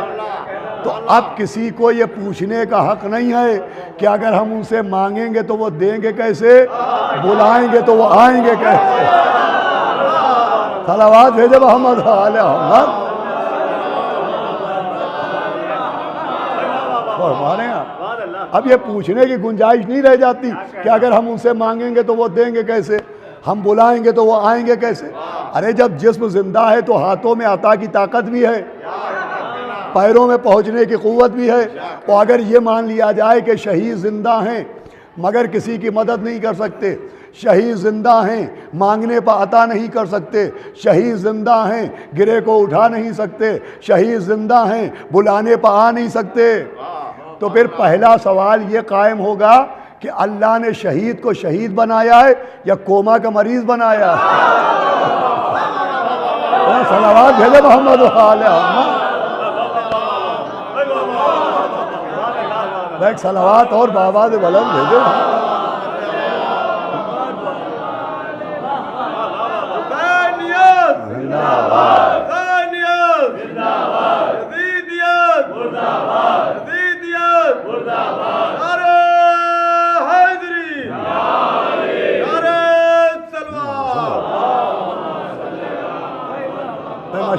تو اب کسی کو یہ پوچھنے کا حق نہیں ہے کہ اگر ہم ان سے مانگیں گے تو وہ دیں گے کیسے، بلائیں گے تو وہ آئیں گے کیسے۔ صلوات بھیجے محمد آل محمد۔ فرمانے اب یہ پوچھنے کی گنجائش نہیں رہ جاتی کہ اگر ہم ان سے مانگیں گے تو وہ دیں گے کیسے، ہم بلائیں گے تو وہ آئیں گے کیسے۔ ارے جب جسم زندہ ہے تو ہاتھوں میں عطا کی طاقت بھی ہے، پیروں میں پہنچنے کی قوت بھی ہے، اور اگر یہ مان لیا جائے کہ شہید زندہ ہیں مگر کسی کی مدد نہیں کر سکتے، شہید زندہ ہیں مانگنے پر عطا نہیں کر سکتے، شہید زندہ ہیں گرے کو اٹھا نہیں سکتے، شہید زندہ ہیں بلانے پر آ نہیں سکتے، تو پھر پہلا سوال یہ قائم ہوگا کہ اللہ نے شہید کو شہید بنایا ہے یا کوما کا مریض بنایا ہے؟ صلوات بھیجے محمد و آل محمد۔ ایک صلوات اور بآواز بلند بھیجے۔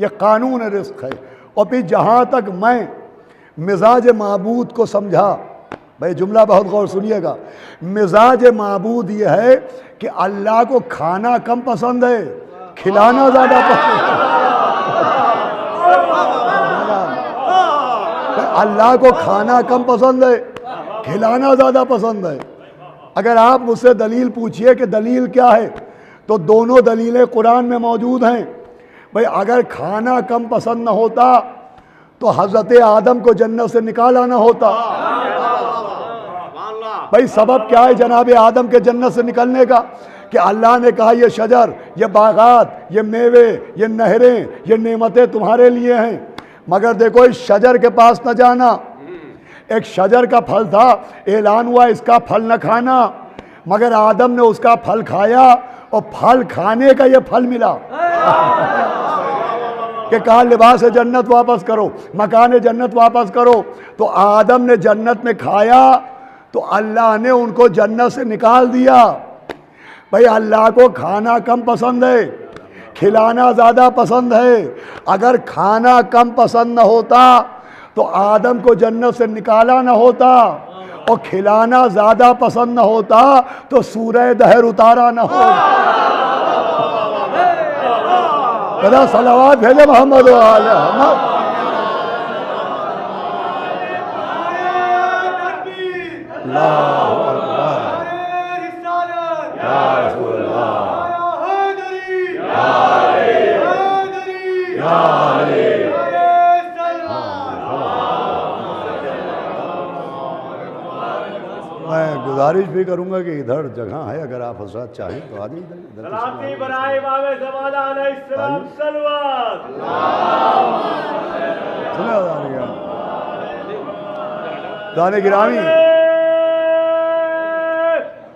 یہ قانون رزق ہے۔ اور پھر جہاں تک میں مزاج معبود کو سمجھا، بھائی جملہ بہت غور سنیے گا، مزاج معبود یہ ہے کہ اللہ کو کھانا کم پسند ہے، کھلانا زیادہ پسند ہے۔ اللہ کو کھانا کم پسند ہے، کھلانا زیادہ پسند ہے۔ اگر آپ مجھ سے دلیل پوچھئے کہ دلیل کیا ہے، تو دونوں دلیلیں قرآن میں موجود ہیں۔ بھئی اگر کھانا کم پسند نہ ہوتا تو حضرت آدم کو جنت سے نکالا نہ ہوتا۔ بھئی سبب کیا ہے جناب آدم کے جنت سے نکلنے کا؟ کہ اللہ نے کہا یہ شجر، یہ باغات، یہ میوے، یہ نہریں، یہ نعمتیں تمہارے لیے ہیں، مگر دیکھو اس شجر کے پاس نہ جانا۔ ایک شجر کا پھل تھا، اعلان ہوا اس کا پھل نہ کھانا، مگر آدم نے اس کا پھل کھایا اور پھل کھانے کا یہ پھل ملا کہ کہا لباس جنت واپس کرو، مکان جنت واپس کرو۔ تو آدم نے جنت میں کھایا تو اللہ نے ان کو جنت سے نکال دیا۔ بھئی اللہ کو کھانا کم پسند ہے، کھلانا زیادہ پسند ہے۔ اگر کھانا کم پسند نہ ہوتا تو آدم کو جنت سے نکالا نہ ہوتا، اور کھلانا زیادہ پسند نہ ہوتا تو سورہ دہر اتارا نہ ہوتا۔ ذرا صلوات بھیجے محمد و آل محمد۔ میں گزارش بھی کروں گا کہ ادھر جگہ ہے، اگر آپ حضرات چاہیں تو آجائیں ادھر۔ سلامی برائے امام زمان علیہ السلام صلوات۔ دانے گرامی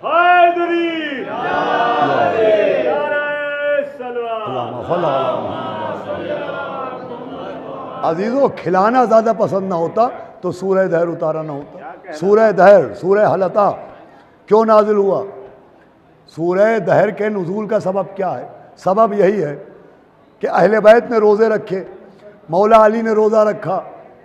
حیدری عزیزو، کھلانا زیادہ پسند نہ ہوتا تو سورہ دہر اتارا نہ ہوتا۔ سورہ دہر، سورہ حلطہ کیوں نازل ہوا؟ سورہ دہر کے نزول کا سبب کیا ہے؟ سبب یہی ہے کہ اہل بیت نے روزے رکھے، مولا علی نے روزہ رکھا،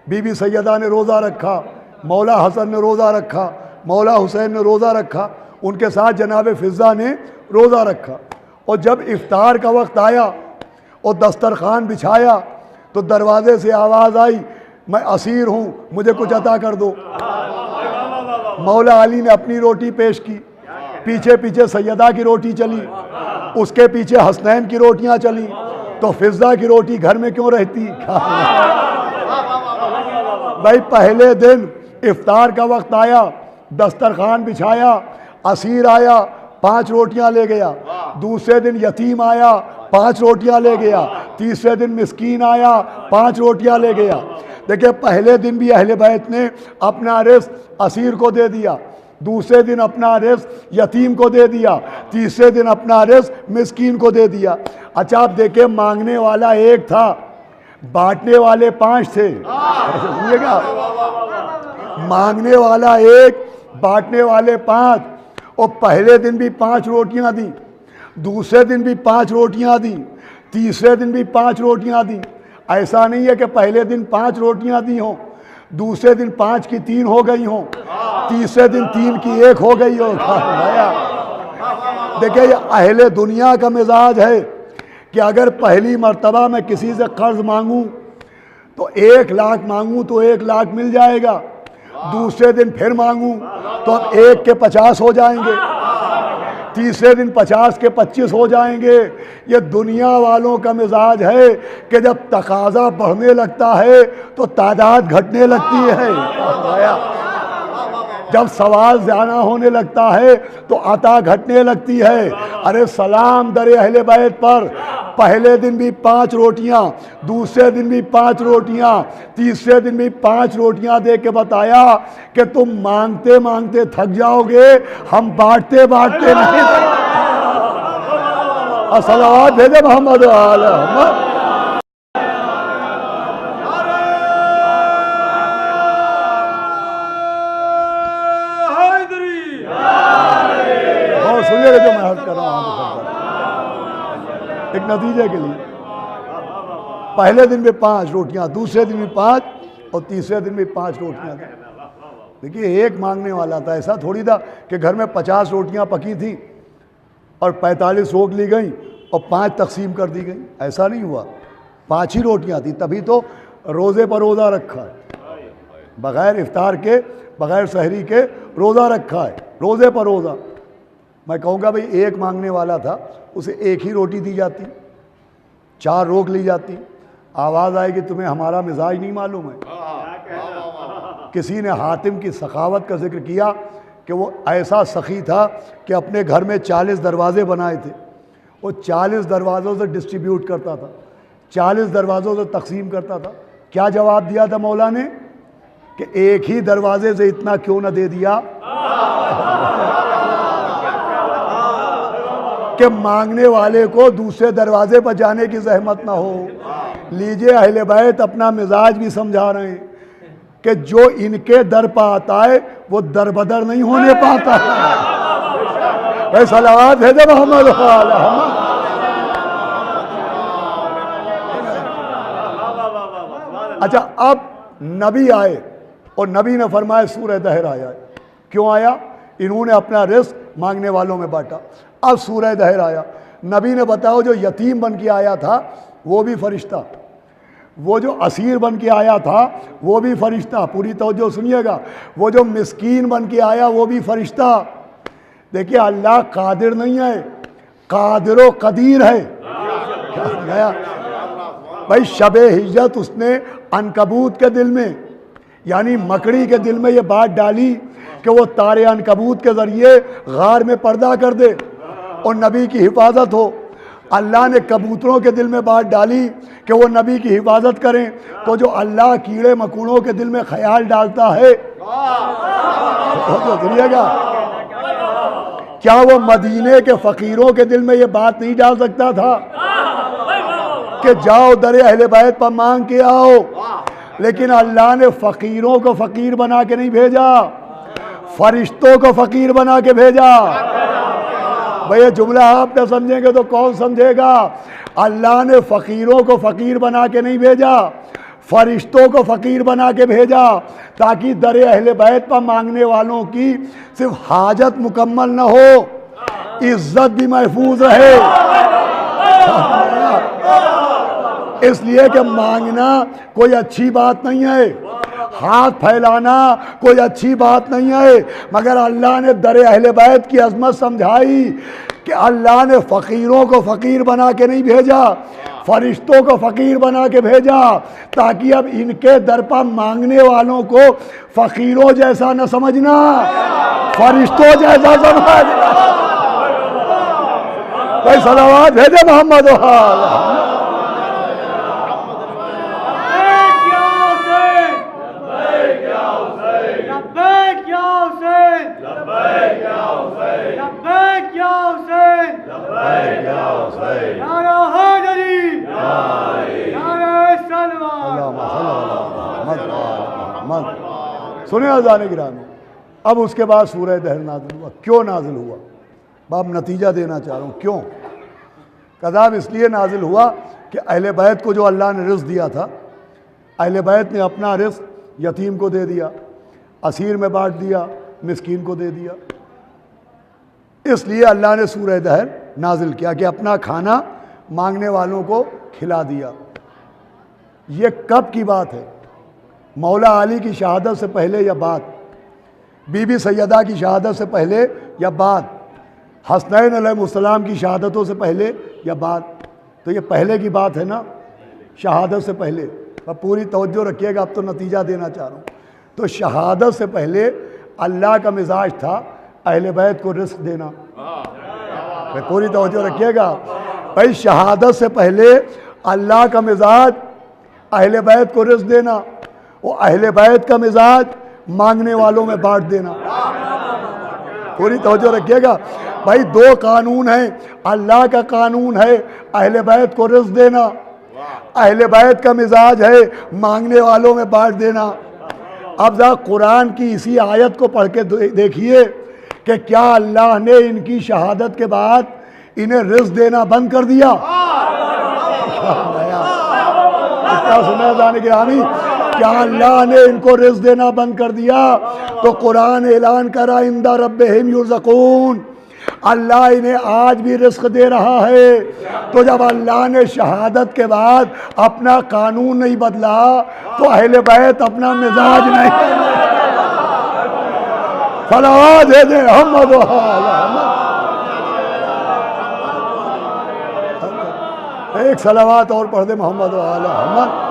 بی بی سیدہ نے روزہ رکھا، مولا حسن نے روزہ رکھا، مولا حسین نے روزہ رکھا، ان کے ساتھ جناب فضہ نے روزہ رکھا۔ اور جب افطار کا وقت آیا اور دسترخوان بچھایا تو دروازے سے آواز آئی، میں اسیر ہوں، مجھے کچھ عطا کر دو۔ مولا علی نے اپنی روٹی پیش کی، پیچھے پیچھے سیدہ کی روٹی چلی، اس کے پیچھے حسنین کی روٹیاں چلی، تو فضہ کی روٹی گھر میں کیوں رہتی؟ بھائی پہلے دن افطار کا وقت آیا، دسترخوان بچھایا، اسیر آیا 5 روٹیاں لے گیا، دوسرے دن یتیم آیا 5 روٹیاں لے گیا، تیسرے دن مسکین آیا 5 روٹیاں لے گیا۔ دیکھیں پہلے دن بھی اہل بیت نے اپنا رزق اسیر کو دے دیا، دوسرے دن اپنا رزق یتیم کو دے دیا، تیسرے دن اپنا رزق مسکین کو دے دیا۔ اچھا آپ دیکھیں مانگنے والا ایک تھا، بانٹنے والے 5 تھے، سمجھے گا؟ مانگنے والا ایک، بانٹنے والے 5، اور پہلے دن بھی 5 روٹیاں دیں، دوسرے دن بھی 5 روٹیاں دیں، تیسرے دن بھی 5 روٹیاں دیں۔ ایسا نہیں ہے کہ پہلے دن 5 روٹیاں دی ہوں، دوسرے دن 5 کی 3 ہو گئی ہوں، تیسرے دن 3 کی 1 ہو گئی ہو۔ دیکھیں یہ اہل دنیا کا مزاج ہے کہ اگر پہلی مرتبہ میں کسی سے قرض مانگوں تو 1 لاکھ مانگوں تو 1 لاکھ مل جائے گا، دوسرے دن پھر مانگوں تو اب 1 کے 50 ہو جائیں گے، تیسرے دن 50 کے 25 ہو جائیں گے۔ یہ دنیا والوں کا مزاج ہے کہ جب تقاضا بڑھنے لگتا ہے تو تعداد گھٹنے لگتی ہے، جب سوال زیادہ ہونے لگتا ہے تو عطا گھٹنے لگتی ہے۔ ارے سلام در اہل بیت پر، پہلے دن بھی 5 روٹیاں، دوسرے دن بھی 5 روٹیاں، تیسرے دن بھی 5 روٹیاں دے کے بتایا کہ تم مانگتے مانگتے تھک جاؤ گے، ہم بانٹتے بانٹتے نہیں۔ صلوات بھیجے محمد و آل محمد۔ اور سنیے گا جو میں حرض کر رہا ہوں ایک نتیجے کے لیے۔ پہلے دن میں 5 روٹیاں، دوسرے دن میں 5 اور تیسرے دن میں 5 روٹیاں تھیں۔ دیکھیے ایک مانگنے والا تھا، ایسا تھوڑی تھا کہ گھر میں 50 روٹیاں پکی تھیں اور 45 روک لی گئیں اور 5 تقسیم کر دی گئیں، ایسا نہیں ہوا، 5 ہی روٹیاں تھیں، تبھی تو روزے پر روزہ رکھا ہے، بغیر افطار کے بغیر سحری کے روزہ رکھا ہے، روزے پر روزہ۔ میں کہوں گا بھئی ایک مانگنے والا تھا، اسے ایک ہی روٹی دی جاتی، 4 روک لی جاتی، آواز آئے کہ تمہیں ہمارا مزاج نہیں معلوم ہے۔ کسی نے حاتم کی سخاوت کا ذکر کیا کہ وہ ایسا سخی تھا کہ اپنے گھر میں 40 دروازے بنائے تھے، وہ 40 دروازوں سے ڈسٹریبیوٹ کرتا تھا، 40 دروازوں سے تقسیم کرتا تھا۔ کیا جواب دیا تھا مولا نے کہ ایک ہی دروازے سے اتنا کیوں نہ دے دیا کہ مانگنے والے کو دوسرے دروازے پر جانے کی زحمت نہ ہو۔ لیجئے اہل بیت اپنا مزاج بھی سمجھا رہے ہیں کہ جو ان کے در پہ آتا ہے وہ در بدر نہیں ہونے پاتا ہے۔ بھائی صلوات بھیجے محمد اچھا اب نبی آئے اور نبی نے فرمایا سورہ دہر آیا ہے۔ کیوں آیا؟ انہوں نے اپنا رزق مانگنے والوں میں بانٹا۔ اب سورہ دہر آیا، نبی نے بتاؤ جو یتیم بن کے آیا تھا وہ بھی فرشتہ، وہ جو اسیر بن کے آیا تھا وہ بھی فرشتہ، پوری توجہ سنیے گا، وہ جو مسکین بن کے آیا وہ بھی فرشتہ۔ دیکھیے اللہ قادر نہیں ہے، قادر و قدیر ہے۔ بھائی شب ہجرت اس نے عنکبوت کے دل میں یعنی مکڑی کے دل میں یہ بات ڈالی کہ وہ تارے عنکبوت کے ذریعے غار میں پردہ کر دے اور نبی کی حفاظت ہو۔ اللہ نے کبوتروں کے دل میں بات ڈالی کہ وہ نبی کی حفاظت کریں، تو جو اللہ کیڑے مکوڑوں کے دل میں خیال ڈالتا ہے سنیے گا، کیا وہ مدینے کے فقیروں کے دل میں یہ بات نہیں ڈال سکتا تھا کہ جاؤ در اہل بیت پر مانگ کے آؤ؟ لیکن اللہ نے فقیروں کو فقیر بنا کے نہیں بھیجا، فرشتوں کو فقیر بنا کے بھیجا۔ بھئی یہ جملہ آپ نہ سمجھیں گے تو کون سمجھے گا؟ اللہ نے فقیروں کو فقیر بنا کے نہیں بھیجا، فرشتوں کو فقیر بنا کے بھیجا، تاکہ در اہل بیت پر مانگنے والوں کی صرف حاجت مکمل نہ ہو، عزت بھی محفوظ رہے۔ اس لیے کہ مانگنا کوئی اچھی بات نہیں ہے، ہاتھ پھیلانا کوئی اچھی بات نہیں ہے، مگر اللہ نے در اہل بیت کی عظمت سمجھائی کہ اللہ نے فقیروں کو فقیر بنا کے نہیں بھیجا، فرشتوں کو فقیر بنا کے بھیجا، تاکہ اب ان کے در پر مانگنے والوں کو فقیروں جیسا نہ سمجھنا، فرشتوں جیسا سمجھنا۔ بھائی صلوات بھیجے محمد سنیں اذان گرامی۔ اب اس کے بعد سورہ دہر نازل ہوا۔ کیوں نازل ہوا؟ اب نتیجہ دینا چاہ رہا ہوں کیوں۔ کذاب اس لیے نازل ہوا کہ اہل بیت کو جو اللہ نے رزق دیا تھا، اہل بیت نے اپنا رزق یتیم کو دے دیا، اسیر میں بانٹ دیا، مسکین کو دے دیا۔ اس لیے اللہ نے سورہ دہر نازل کیا کہ اپنا کھانا مانگنے والوں کو کھلا دیا۔ یہ کب کی بات ہے؟ مولا علی کی شہادت سے پہلے یا بعد؟ بی بی سیدہ کی شہادت سے پہلے یا بعد؟ حسنین علیہ السلام کی شہادتوں سے پہلے یا بعد؟ تو یہ پہلے کی بات ہے نا، شہادت سے پہلے۔ اب پوری توجہ رکھیے گا، اب تو نتیجہ دینا چاہ رہا ہوں۔ تو شہادت سے پہلے اللہ کا مزاج تھا اہل بیت کو رزق دینا۔ پوری توجہ رکھیے گا بھائی، شہادت سے پہلے اللہ کا مزاج اہل بیت کو رزق دینا، وہ اہل بیت کا مزاج مانگنے والوں میں بانٹ دینا۔ پوری توجہ رکھیے گا بھائی، 2 قانون ہیں۔ اللہ کا قانون ہے اہل بیت کو رزق دینا، اہل بیت کا مزاج ہے مانگنے والوں میں بانٹ دینا۔ اب ذرا قرآن کی اسی آیت کو پڑھ کے دیکھیے کہ کیا اللہ نے ان کی شہادت کے بعد انہیں رزق دینا بند کر دیا؟ کیا سنا جانے گرامی، کیا اللہ نے ان کو رزق دینا بند کر دیا؟ تو قرآن اعلان کرا عند ربہم یرزقون، اللہ انہیں آج بھی رزق دے رہا ہے۔ تو جب اللہ نے شہادت کے بعد اپنا قانون نہیں بدلا تو اہل بیت اپنا مزاج نہیں صلوات دے دیں محمد و آل محمد۔ ایک صلوات اور پڑھ دے محمد و آل محمد۔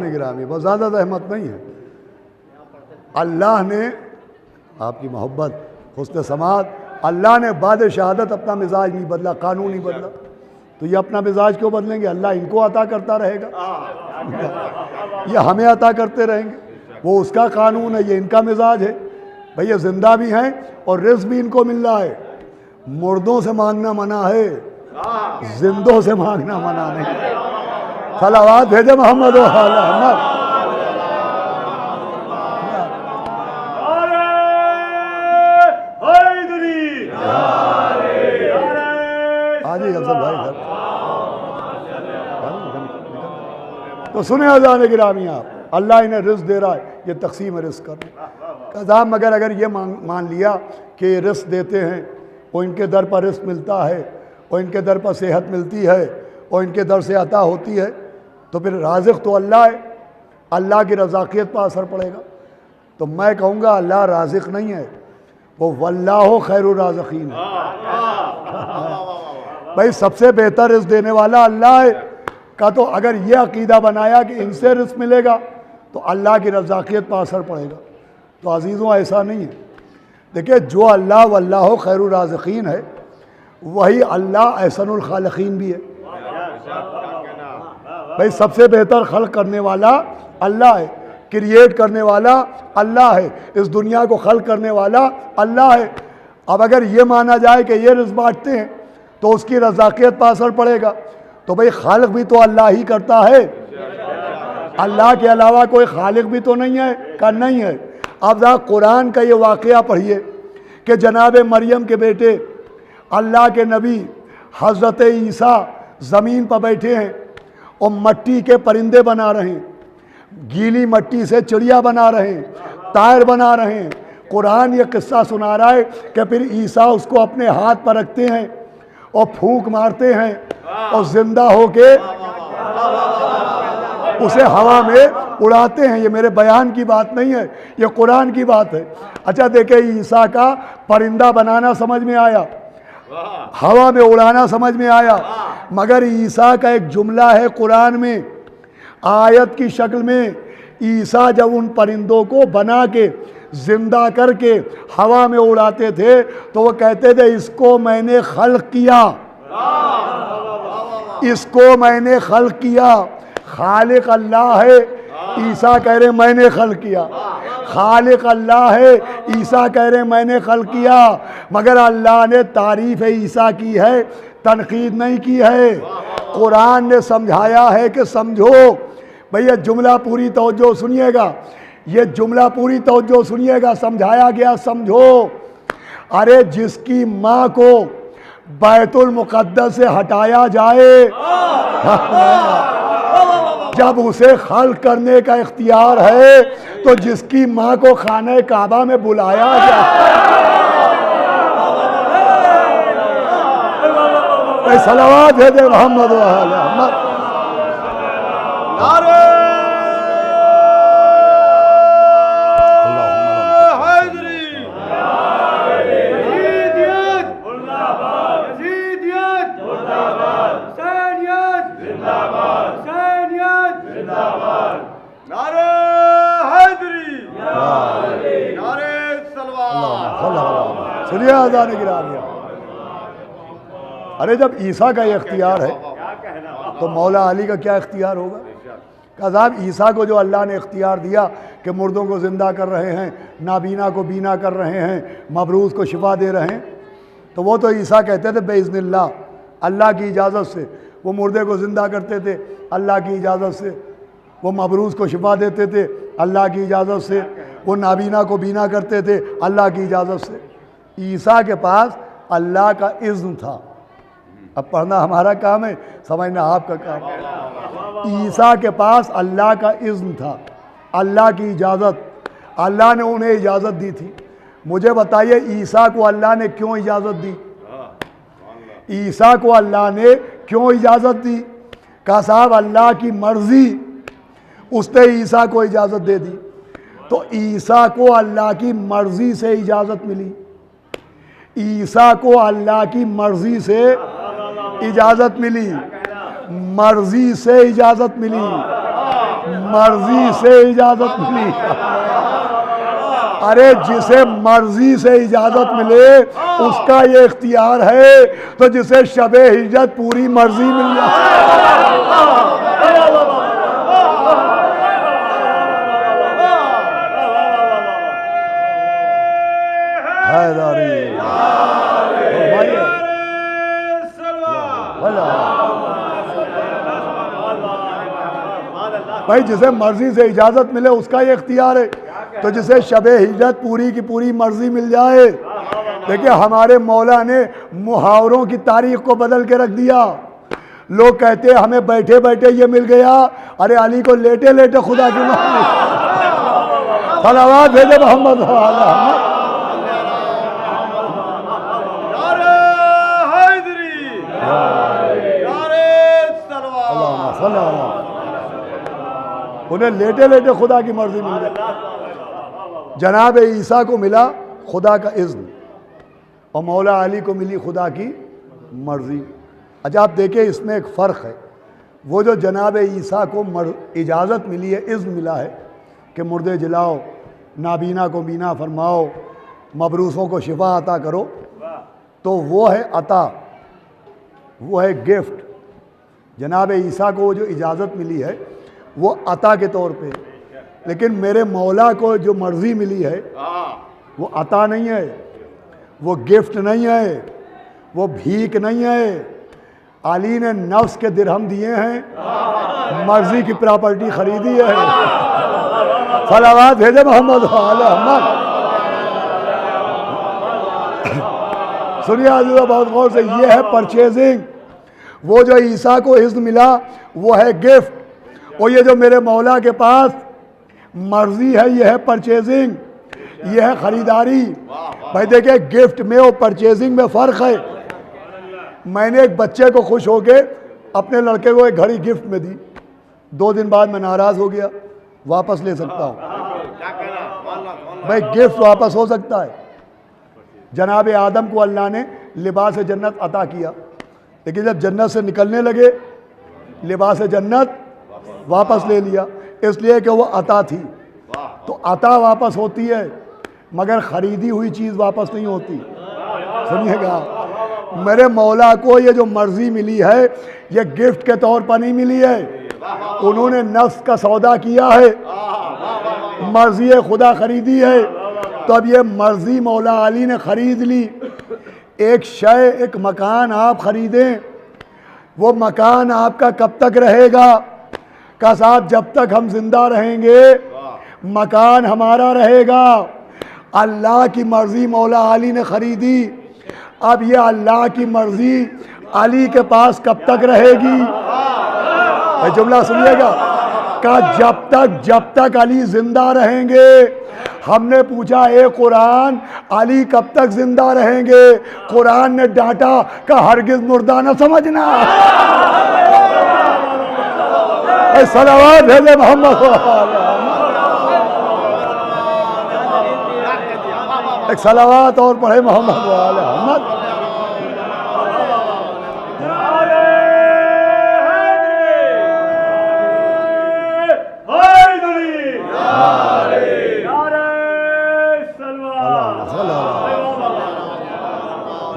گرامی بہت زیادہ زحمت نہیں ہے، اللہ نے آپ کی محبت حسن سماعت، اللہ نے بعد شہادت اپنا مزاج نہیں بدلا، قانون نہیں بدلا، تو یہ اپنا مزاج کیوں بدلیں گے؟ اللہ ان کو عطا کرتا رہے گا، یہ ہمیں عطا کرتے رہیں گے، وہ اس کا قانون ہے، یہ ان کا مزاج ہے۔ بھئی یہ زندہ بھی ہیں اور رزق بھی ان کو مل رہا ہے، مردوں سے مانگنا منع ہے، زندوں سے مانگنا منع نہیں۔ صلوات بھیجے محمد و آل محمد۔ آجی افضل بھائی گھر تو سنیں اذان گرامی آپ، اللہ انہیں رزق دے رہا ہے، یہ تقسیم رزق کر قضا، مگر اگر یہ مان لیا کہ یہ رزق دیتے ہیں، وہ ان کے در پر رزق ملتا ہے، اور ان کے در پر صحت ملتی ہے، اور ان کے در سے عطا ہوتی ہے، تو پھر رازق تو اللہ ہے، اللہ کی رزاقیت پر اثر پڑے گا۔ تو میں کہوں گا اللہ رازق نہیں ہے، وہ واللہ خیر الرازقین ہے۔ بھائی سب سے بہتر رزق دینے والا اللہ ہے کا، تو اگر یہ عقیدہ بنایا کہ ان سے رزق ملے گا تو اللہ کی رزاقیت پر اثر پڑے گا، تو عزیزوں ایسا نہیں ہے۔ دیکھیں جو اللہ واللہ خیر الرازقین ہے، وہی اللہ احسن الخالقین بھی ہے۔ بھئی سب سے بہتر خلق کرنے والا اللہ ہے، کریٹ کرنے والا اللہ ہے، اس دنیا کو خلق کرنے والا اللہ ہے۔ اب اگر یہ مانا جائے کہ یہ رزق بانٹتے ہیں تو اس کی رزاقیت پر اثر پڑے گا، تو بھئی خالق بھی تو اللہ ہی کرتا ہے، اللہ کے علاوہ کوئی خالق بھی تو نہیں ہے کہ نہیں ہے۔ اب ذرا قرآن کا یہ واقعہ پڑھیے کہ جناب مریم کے بیٹے اللہ کے نبی حضرت عیسیٰ زمین پر بیٹھے ہیں اور مٹی کے پرندے بنا رہے ہیں، گیلی مٹی سے چڑیا بنا رہے ہیں، طائر بنا رہے ہیں۔ قرآن یہ قصہ سنا رہا ہے کہ پھر عیسیٰ اس کو اپنے ہاتھ پر رکھتے ہیں اور پھونک مارتے ہیں اور زندہ ہو کے اسے ہوا میں اڑاتے ہیں۔ یہ میرے بیان کی بات نہیں ہے، یہ قرآن کی بات ہے۔ اچھا دیکھیں، عیسیٰ کا پرندہ بنانا سمجھ میں آیا، ہوا میں اڑانا سمجھ میں آیا، مگر عیسیٰ کا ایک جملہ ہے قرآن میں آیت کی شکل میں، عیسیٰ جب ان پرندوں کو بنا کے زندہ کر کے ہوا میں اڑاتے تھے تو وہ کہتے تھے اس کو میں نے خلق کیا، اس کو میں نے خلق کیا۔ خالق اللہ ہے، عیسیٰ کہہ رہے میں نے خلق کیا۔ خالق اللہ ہے، عیسیٰ کہہ رہے میں نے خلق کیا، مگر اللہ نے تعریف عیسیٰ کی ہے، تنقید نہیں کی ہے۔ قرآن نے سمجھایا ہے کہ سمجھو۔ بھئی یہ جملہ پوری توجہ سنیے گا، یہ جملہ پوری توجہ سنیے گا، سمجھایا گیا سمجھو۔ ارے جس کی ماں کو بیت المقدس سے ہٹایا جائے، جب اسے خلق کرنے کا اختیار ہے تو جس کی ماں کو خانہ کعبہ میں بلایا جائے، صلوات بھیجے محمد و آل محمد۔ سنیے اذان گرامی، ارے جب عیسیٰ کا یہ اختیار ہے تو مولا علی کا کیا اختیار ہوگا؟ کہ عذاب عیسیٰ کو جو اللہ نے اختیار دیا کہ مردوں کو زندہ کر رہے ہیں، نابینا کو بینا کر رہے ہیں، مبروز کو شفا دے رہے ہیں۔ تو وہ تو عیسیٰ کہتے تھے بِإِذْنِ اللہ، اللہ کی اجازت سے وہ مردے کو زندہ کرتے تھے، اللہ کی اجازت سے وہ مبروز کو شفا دیتے تھے، اللہ کی اجازت سے وہ نابینا کو بینا کرتے تھے، اللہ کی اجازت سے۔ عیسیٰ کے پاس اللہ کا اذن تھا۔ اب پڑھنا ہمارا کام ہے، سمجھنا آپ کا کام ہے۔ عیسیٰ کے پاس اللہ کا اذن تھا، اللہ کی اجازت، اللہ نے انہیں اجازت دی تھی۔ مجھے بتائیے عیسیٰ کو اللہ نے کیوں اجازت دی؟ عیسیٰ کو اللہ نے کیوں اجازت دی؟ کہا صاحب اللہ کی مرضی، اس نے عیسیٰ کو اجازت دے دی۔ تو عیسیٰ کو اللہ کی مرضی سے اجازت ملی، عیسیٰ کو اللہ کی مرضی سے اجازت ملی، مرضی سے اجازت ملی، مرضی سے اجازت ملی۔ ارے جسے مرضی سے اجازت ملے اس کا یہ اختیار ہے، تو جسے شب ہجرت پوری مرضی مل جائے۔ حیداری بھائی جسے مرضی سے اجازت ملے اس کا یہ اختیار ہے، تو جسے شب ہجرت پوری کی پوری مرضی مل جائے۔ دیکھیں ہمارے مولا نے محاوروں کی تاریخ کو بدل کے رکھ دیا۔ لوگ کہتے ہیں ہمیں بیٹھے بیٹھے یہ مل گیا، ارے علی کو لیٹے لیٹے خدا کی ملی۔ صلوات بھیجے محمد اللہ۔ انہیں لیٹے لیٹے خدا کی مرضی مل گئی۔ جناب عیسیٰ کو ملا خدا کا اذن، اور مولا علی کو ملی خدا کی مرضی۔ اچھا آپ دیکھیں اس میں ایک فرق ہے، وہ جو جناب عیسیٰ کو اجازت ملی ہے، اذن ملا ہے کہ مردے جلاؤ، نابینا کو بینا فرماؤ، مبروسوں کو شفا عطا کرو، تو وہ ہے عطا، وہ ہے گفٹ۔ جناب عیسیٰ کو وہ جو اجازت ملی ہے وہ عطا کے طور پہ، لیکن میرے مولا کو جو مرضی ملی ہے وہ عطا نہیں ہے، وہ گفٹ نہیں ہے، وہ بھیک نہیں ہے۔ علی نے نفس کے درہم دیے ہیں، مرضی کی پراپرٹی خریدی ہے۔ صلوات بھیجے محمد محمد۔ سنیے عزیزہ بہت غور سے، یہ ہے پرچیزنگ۔ وہ جو عیسیٰ کو اذن ملا وہ ہے گفٹ، اور یہ جو میرے مولا کے پاس مرضی ہے یہ ہے پرچیزنگ، یہ ہے خریداری۔ بھائی دیکھیں گفٹ میں اور پرچیزنگ میں فرق ہے۔ میں نے ایک بچے کو خوش ہو کے اپنے لڑکے کو ایک گھڑی گفٹ میں دی، 2 دن بعد میں ناراض ہو گیا، واپس لے سکتا ہوں؟ بھائی گفٹ واپس ہو سکتا ہے۔ جناب آدم کو اللہ نے لباس جنت عطا کیا، لیکن جب جنت سے نکلنے لگے لباس جنت واپس لے لیا، اس لیے کہ وہ عطا تھی۔ تو عطا واپس ہوتی ہے مگر خریدی ہوئی چیز واپس نہیں ہوتی۔ سنیے گا، میرے مولا کو یہ جو مرضی ملی ہے یہ گفٹ کے طور پر نہیں ملی ہے، انہوں نے نفس کا سودا کیا ہے، مرضی خدا خریدی ہے۔ تو اب یہ مرضی مولا علی نے خرید لی۔ ایک شے، ایک مکان آپ خریدیں، وہ مکان آپ کا کب تک رہے گا؟ کہ صاحب جب تک ہم زندہ رہیں گے مکان ہمارا رہے گا۔ اللہ کی مرضی مولا علی نے خریدی، اب یہ اللہ کی مرضی علی کے پاس کب تک رہے گی؟ جملہ سنیے گا، کہ جب تک علی زندہ رہیں گے۔ ہم نے پوچھا اے قرآن علی کب تک زندہ رہیں گے؟ قرآن نے ڈانٹا کہ ہرگز مردہ نہ سمجھنا۔ اے صلوات بھیجے محمد، ایک صلوات اور پڑھے محمد محمد۔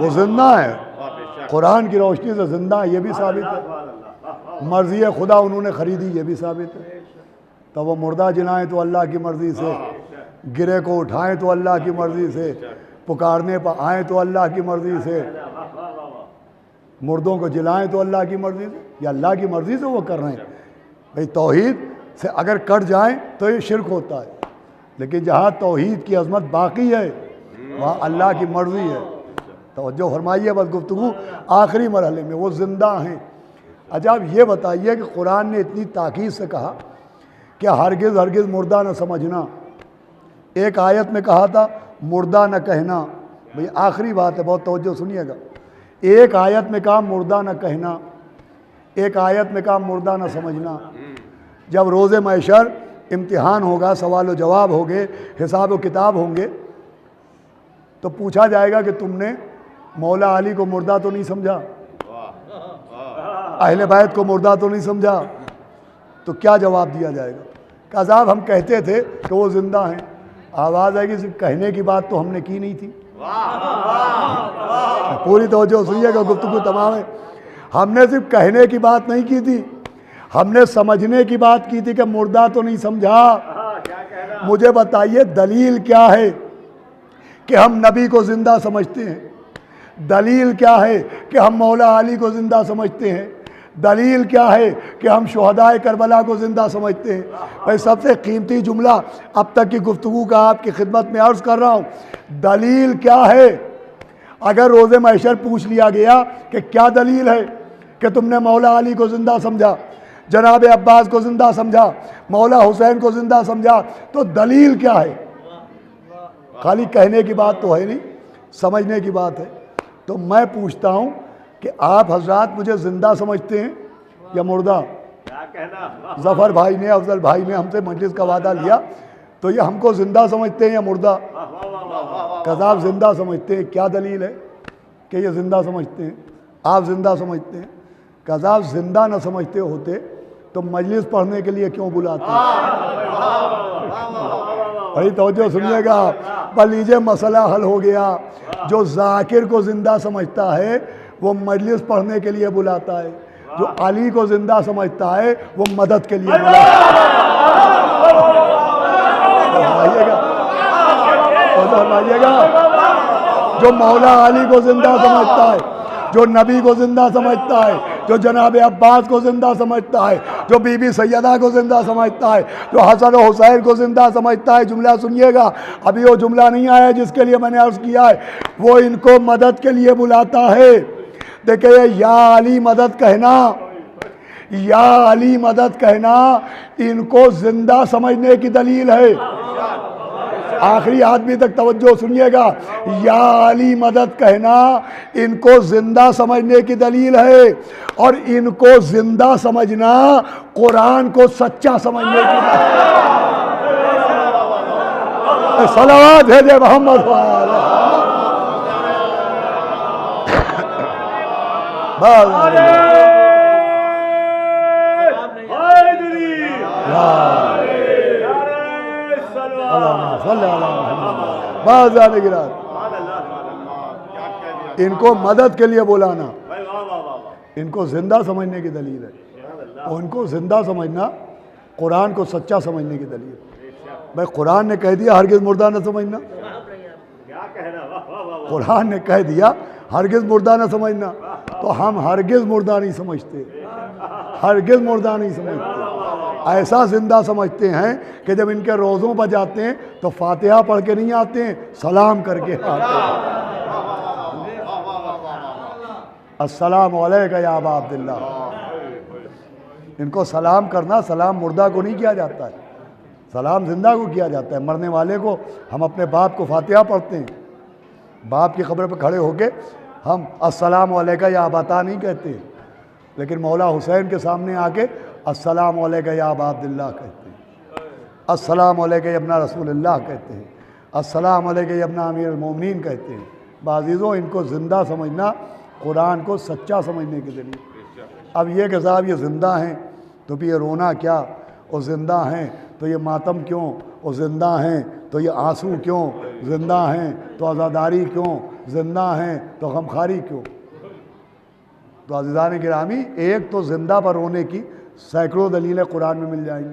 وہ زندہ ہے، قرآن کی روشنی سے زندہ ہے، یہ بھی ثابت ہے۔ مرضی خدا انہوں نے خریدی، یہ بھی ثابت ہے۔ تو وہ مردہ جلائیں تو اللہ کی مرضی سے، گرے کو اٹھائیں تو اللہ کی مرضی سے، پکارنے پر آئیں تو اللہ کی مرضی سے، مردوں کو جلائیں تو اللہ کی مرضی سے، یا اللہ کی مرضی سے وہ کر رہے ہیں۔ بھئی توحید سے اگر کٹ جائیں تو یہ شرک ہوتا ہے، لیکن جہاں توحید کی عظمت باقی ہے وہاں اللہ کی مرضی ہے۔ توجہ فرمائیے بس گفتگو آخری مرحلے میں، وہ زندہ ہیں۔ اچھا اب یہ بتائیے کہ قرآن نے اتنی تاکید سے کہا کہ ہرگز ہرگز مردہ نہ سمجھنا، ایک آیت میں کہا تھا مردہ نہ کہنا، بھئی آخری بات ہے، بہت توجہ سنیے گا، ایک آیت میں کہا مردہ نہ کہنا، ایک آیت میں کہا مردہ نہ سمجھنا۔ جب روز محشر امتحان ہوگا، سوال و جواب ہوگے، حساب و کتاب ہوں گے، تو پوچھا جائے گا کہ تم نے مولا علی کو مردہ تو نہیں سمجھا، اہل بیت کو مردہ تو نہیں سمجھا، تو کیا جواب دیا جائے گا؟ کہ عذاب ہم کہتے تھے کہ وہ زندہ ہیں، آواز آئے گی صرف کہنے کی بات تو ہم نے کی نہیں تھی۔ پوری توجہ سنیے گا، گفتگو تمام ہے۔ ہم نے صرف کہنے کی بات نہیں کی تھی، ہم نے سمجھنے کی بات کی تھی کہ مردہ تو نہیں سمجھا۔ مجھے بتائیے دلیل کیا ہے کہ ہم نبی کو زندہ سمجھتے ہیں؟ دلیل کیا ہے کہ ہم مولا علی کو زندہ سمجھتے ہیں؟ دلیل کیا ہے کہ ہم شہدائے کربلا کو زندہ سمجھتے ہیں؟ میں سب سے قیمتی جملہ اب تک کی گفتگو کا آپ کی خدمت میں عرض کر رہا ہوں، دلیل کیا ہے؟ اگر روز محشر پوچھ لیا گیا کہ کیا دلیل ہے کہ تم نے مولا علی کو زندہ سمجھا، جناب عباس کو زندہ سمجھا، مولا حسین کو زندہ سمجھا، تو دلیل کیا ہے؟ خالی کہنے کی بات تو ہے نہیں، سمجھنے کی بات ہے۔ تو میں پوچھتا ہوں کہ آپ حضرات مجھے زندہ سمجھتے ہیں یا مردہ؟ ظفر بھائی نے، افضل بھائی نے ہم سے مجلس کا وعدہ لیا، تو یہ ہم کو زندہ سمجھتے ہیں یا مردہ؟ قذاب زندہ سمجھتے ہیں۔ کیا دلیل ہے کہ یہ زندہ سمجھتے ہیں؟ آپ زندہ سمجھتے ہیں؟ قذاب زندہ نہ سمجھتے ہوتے تو مجلس پڑھنے کے لیے کیوں بلاتے ہیں؟ بڑی توجہ سنیے گا، پر لیجئے مسئلہ حل ہو گیا۔ جو ذاکر کو زندہ سمجھتا ہے وہ مجلس پڑھنے کے لیے بلاتا ہے، جو علی کو زندہ سمجھتا ہے وہ مدد کے لیے بلاتا ہے۔ جو مولا علی کو زندہ سمجھتا ہے، جو نبی کو زندہ سمجھتا ہے، جو جناب عباس کو زندہ سمجھتا ہے، جو بی بی سیدہ کو زندہ سمجھتا ہے، جو حسن و حسین کو زندہ سمجھتا ہے، جملہ سنیے گا، ابھی وہ جملہ نہیں آیا جس کے لیے میں نے عرض کیا ہے، وہ ان کو مدد کے لیے بلاتا ہے۔ دیکھیں یا علی مدد کہنا، یا علی مدد کہنا ان کو زندہ سمجھنے کی دلیل ہے۔ آخری آدمی تک توجہ سنیے گا، یا علی مدد کہنا ان کو زندہ سمجھنے کی دلیل ہے، اور ان کو زندہ سمجھنا قرآن کو سچا سمجھنے کی دلیل ہے۔ صلوات بھیجے محمد والے۔ ان کو مدد کے لیے بلانا ان کو زندہ سمجھنے کی دلیل ہے، اور ان کو زندہ سمجھنا قرآن کو سچا سمجھنے کی دلیل ہے۔ بھائی قرآن نے کہہ دیا ہرگز مردہ نہ سمجھنا، قرآن نے کہہ دیا ہرگز مردہ نہ سمجھنا، تو ہم ہرگز مردہ نہیں سمجھتے، ہرگز مردہ نہیں سمجھتے۔ ایسا زندہ سمجھتے ہیں کہ جب ان کے روزوں پر جاتے ہیں تو فاتحہ پڑھ کے نہیں آتے ہیں، سلام کر کے آتے ہیں۔ السلام علیکم یا ابا عبداللہ۔ ان کو سلام کرنا، سلام مردہ کو نہیں کیا جاتا ہے، سلام زندہ کو کیا جاتا ہے۔ مرنے والے کو ہم اپنے باپ کو فاتحہ پڑھتے ہیں، باپ کی قبر پہ کھڑے ہو کے ہم السلام علیکم یا اباتا نہیں کہتے، لیکن مولا حسین کے سامنے آ کے السلام علیکم یا ابا عبداللہ کہتے ہیں، السلام علیکم یا ابن رسول اللہ کہتے ہیں، السلام علیکم یا ابن امیر المومنین کہتے ہیں۔ بعضیزوں ان کو زندہ سمجھنا قرآن کو سچا سمجھنے کے دلیل۔ اب یہ کہ صاحب یہ زندہ ہیں تو بھی یہ رونا کیا، اور زندہ ہیں تو یہ ماتم کیوں، اور زندہ ہیں تو یہ آنسو کیوں، زندہ ہیں تو عزاداری کیوں، زندہ ہیں تو غمخواری کیوں؟ تو عزیزان گرامی، ایک تو زندہ پر رونے کی سینکڑوں دلیلیں قرآن میں مل جائیں گی،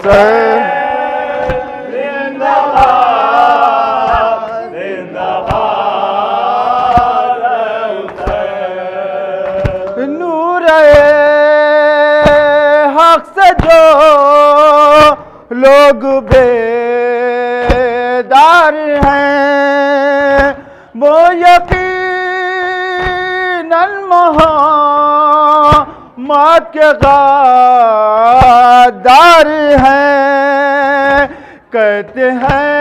حسین نور حق سے جو لوگ بیدار ہیں وہ یقیناً محمد کے غدار ہیں کہتے ہیں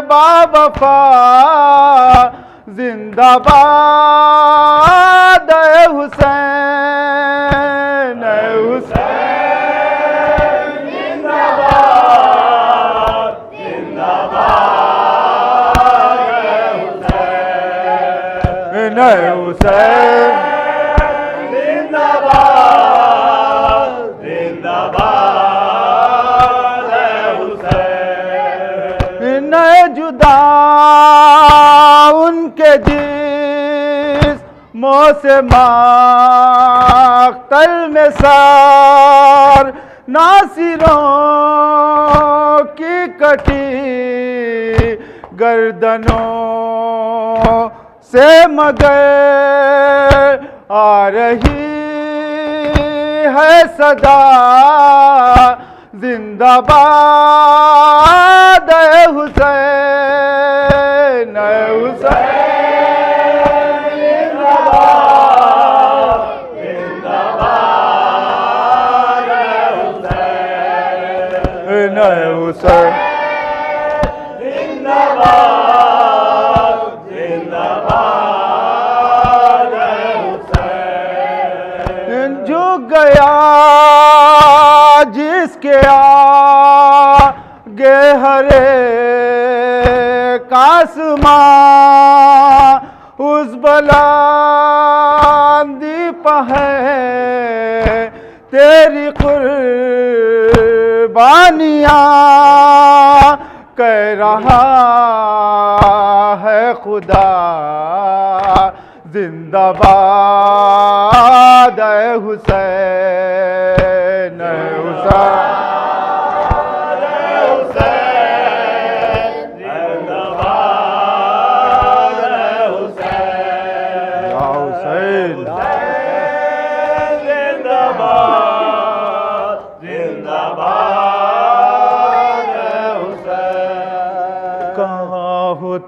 باوفا زندہ باد اے حسین اے حسین زندہ باد زندہ باد اے حسین اے حسین زندہ باد زندہ باد اے حسین نئے جدا ان کے جسموں سے مقتل میں سار ناصروں کی کٹی گردنوں سے مگر آ رہی ہے صدا زندہ باد اے حسین اے حسین زندہ باد زندہ باد اے حسین اے حسین زندہ باد زندہ باد اے حسین جو گیا جس کے آگے ہر ایک آسمان اس بلندی پہ ہے تیری قربانیاں کہہ رہا ہے خدا زندہ باد اے حسین اے حسین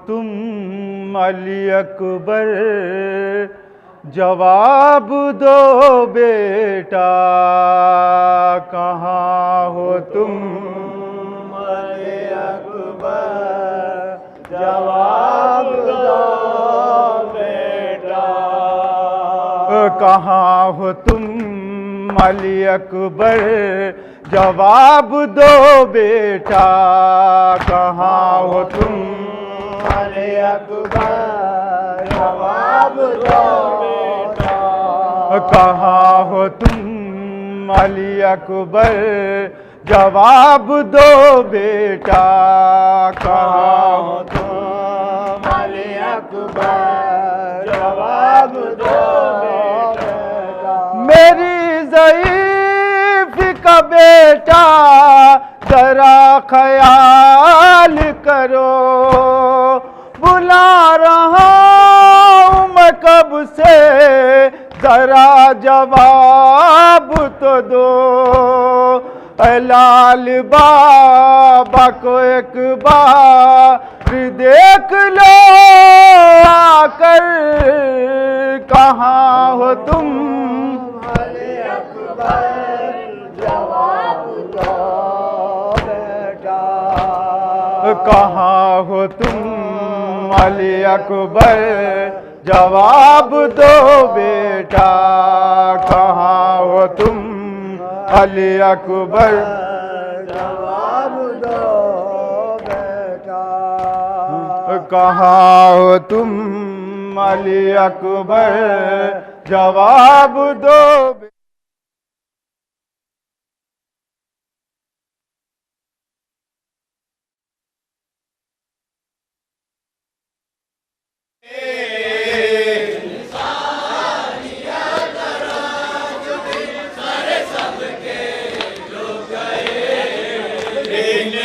تم علی اکبر جواب دو بیٹا کہاں ہو تم علی اکبر جواب دو بیٹا کہاں ہو تم علی اکبر جواب دو بیٹا کہاں ہو تم علی اکبر جواب دو بیٹا کہاں ہو تم علی اکبر جواب دو بیٹا کہاں ہو تم علی اکبر جواب دو بیٹا میری ضعیف کا بیٹا ذرا خیال کرو بلا رہا ہوں میں کب سے ذرا جواب تو دو اے لال بابا کو ایک بار دیکھ لو آ کر کہاں ہو تم علی اکبر جواب دو بیٹا کہاں ہو تم علی اکبر جواب دو بیٹا کہاں ہو تم علی اکبر جواب دو بیٹا کہاں ہو تم علی اکبر جواب دو گئے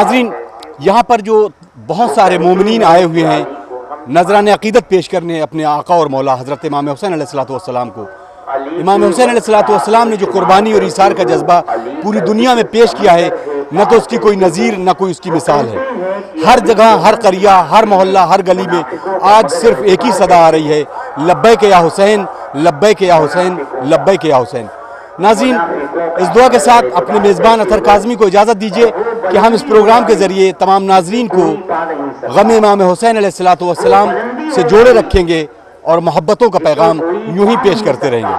ناظرین یہاں پر جو بہت سارے مومنین آئے ہوئے ہیں نذران عقیدت پیش کرنے اپنے آقا اور مولا حضرت امام حسین علیہ السلام کو. امام حسین علیہ السلام نے جو قربانی اور ایثار کا جذبہ پوری دنیا میں پیش کیا ہے نہ تو اس کی کوئی نظیر نہ کوئی اس کی مثال ہے. ہر جگہ ہر قریہ ہر محلہ ہر گلی میں آج صرف ایک ہی صدا آ رہی ہے لبیک یا حسین لبیک یا حسین لبیک یا حسین. ناظرین اس دعا کے ساتھ اپنے میزبان اطہر کاظمی کو اجازت دیجیے کہ ہم اس پروگرام کے ذریعے تمام ناظرین کو غم امام حسین علیہ السلام سے جوڑے رکھیں گے اور محبتوں کا پیغام یوں ہی پیش کرتے رہیں گے.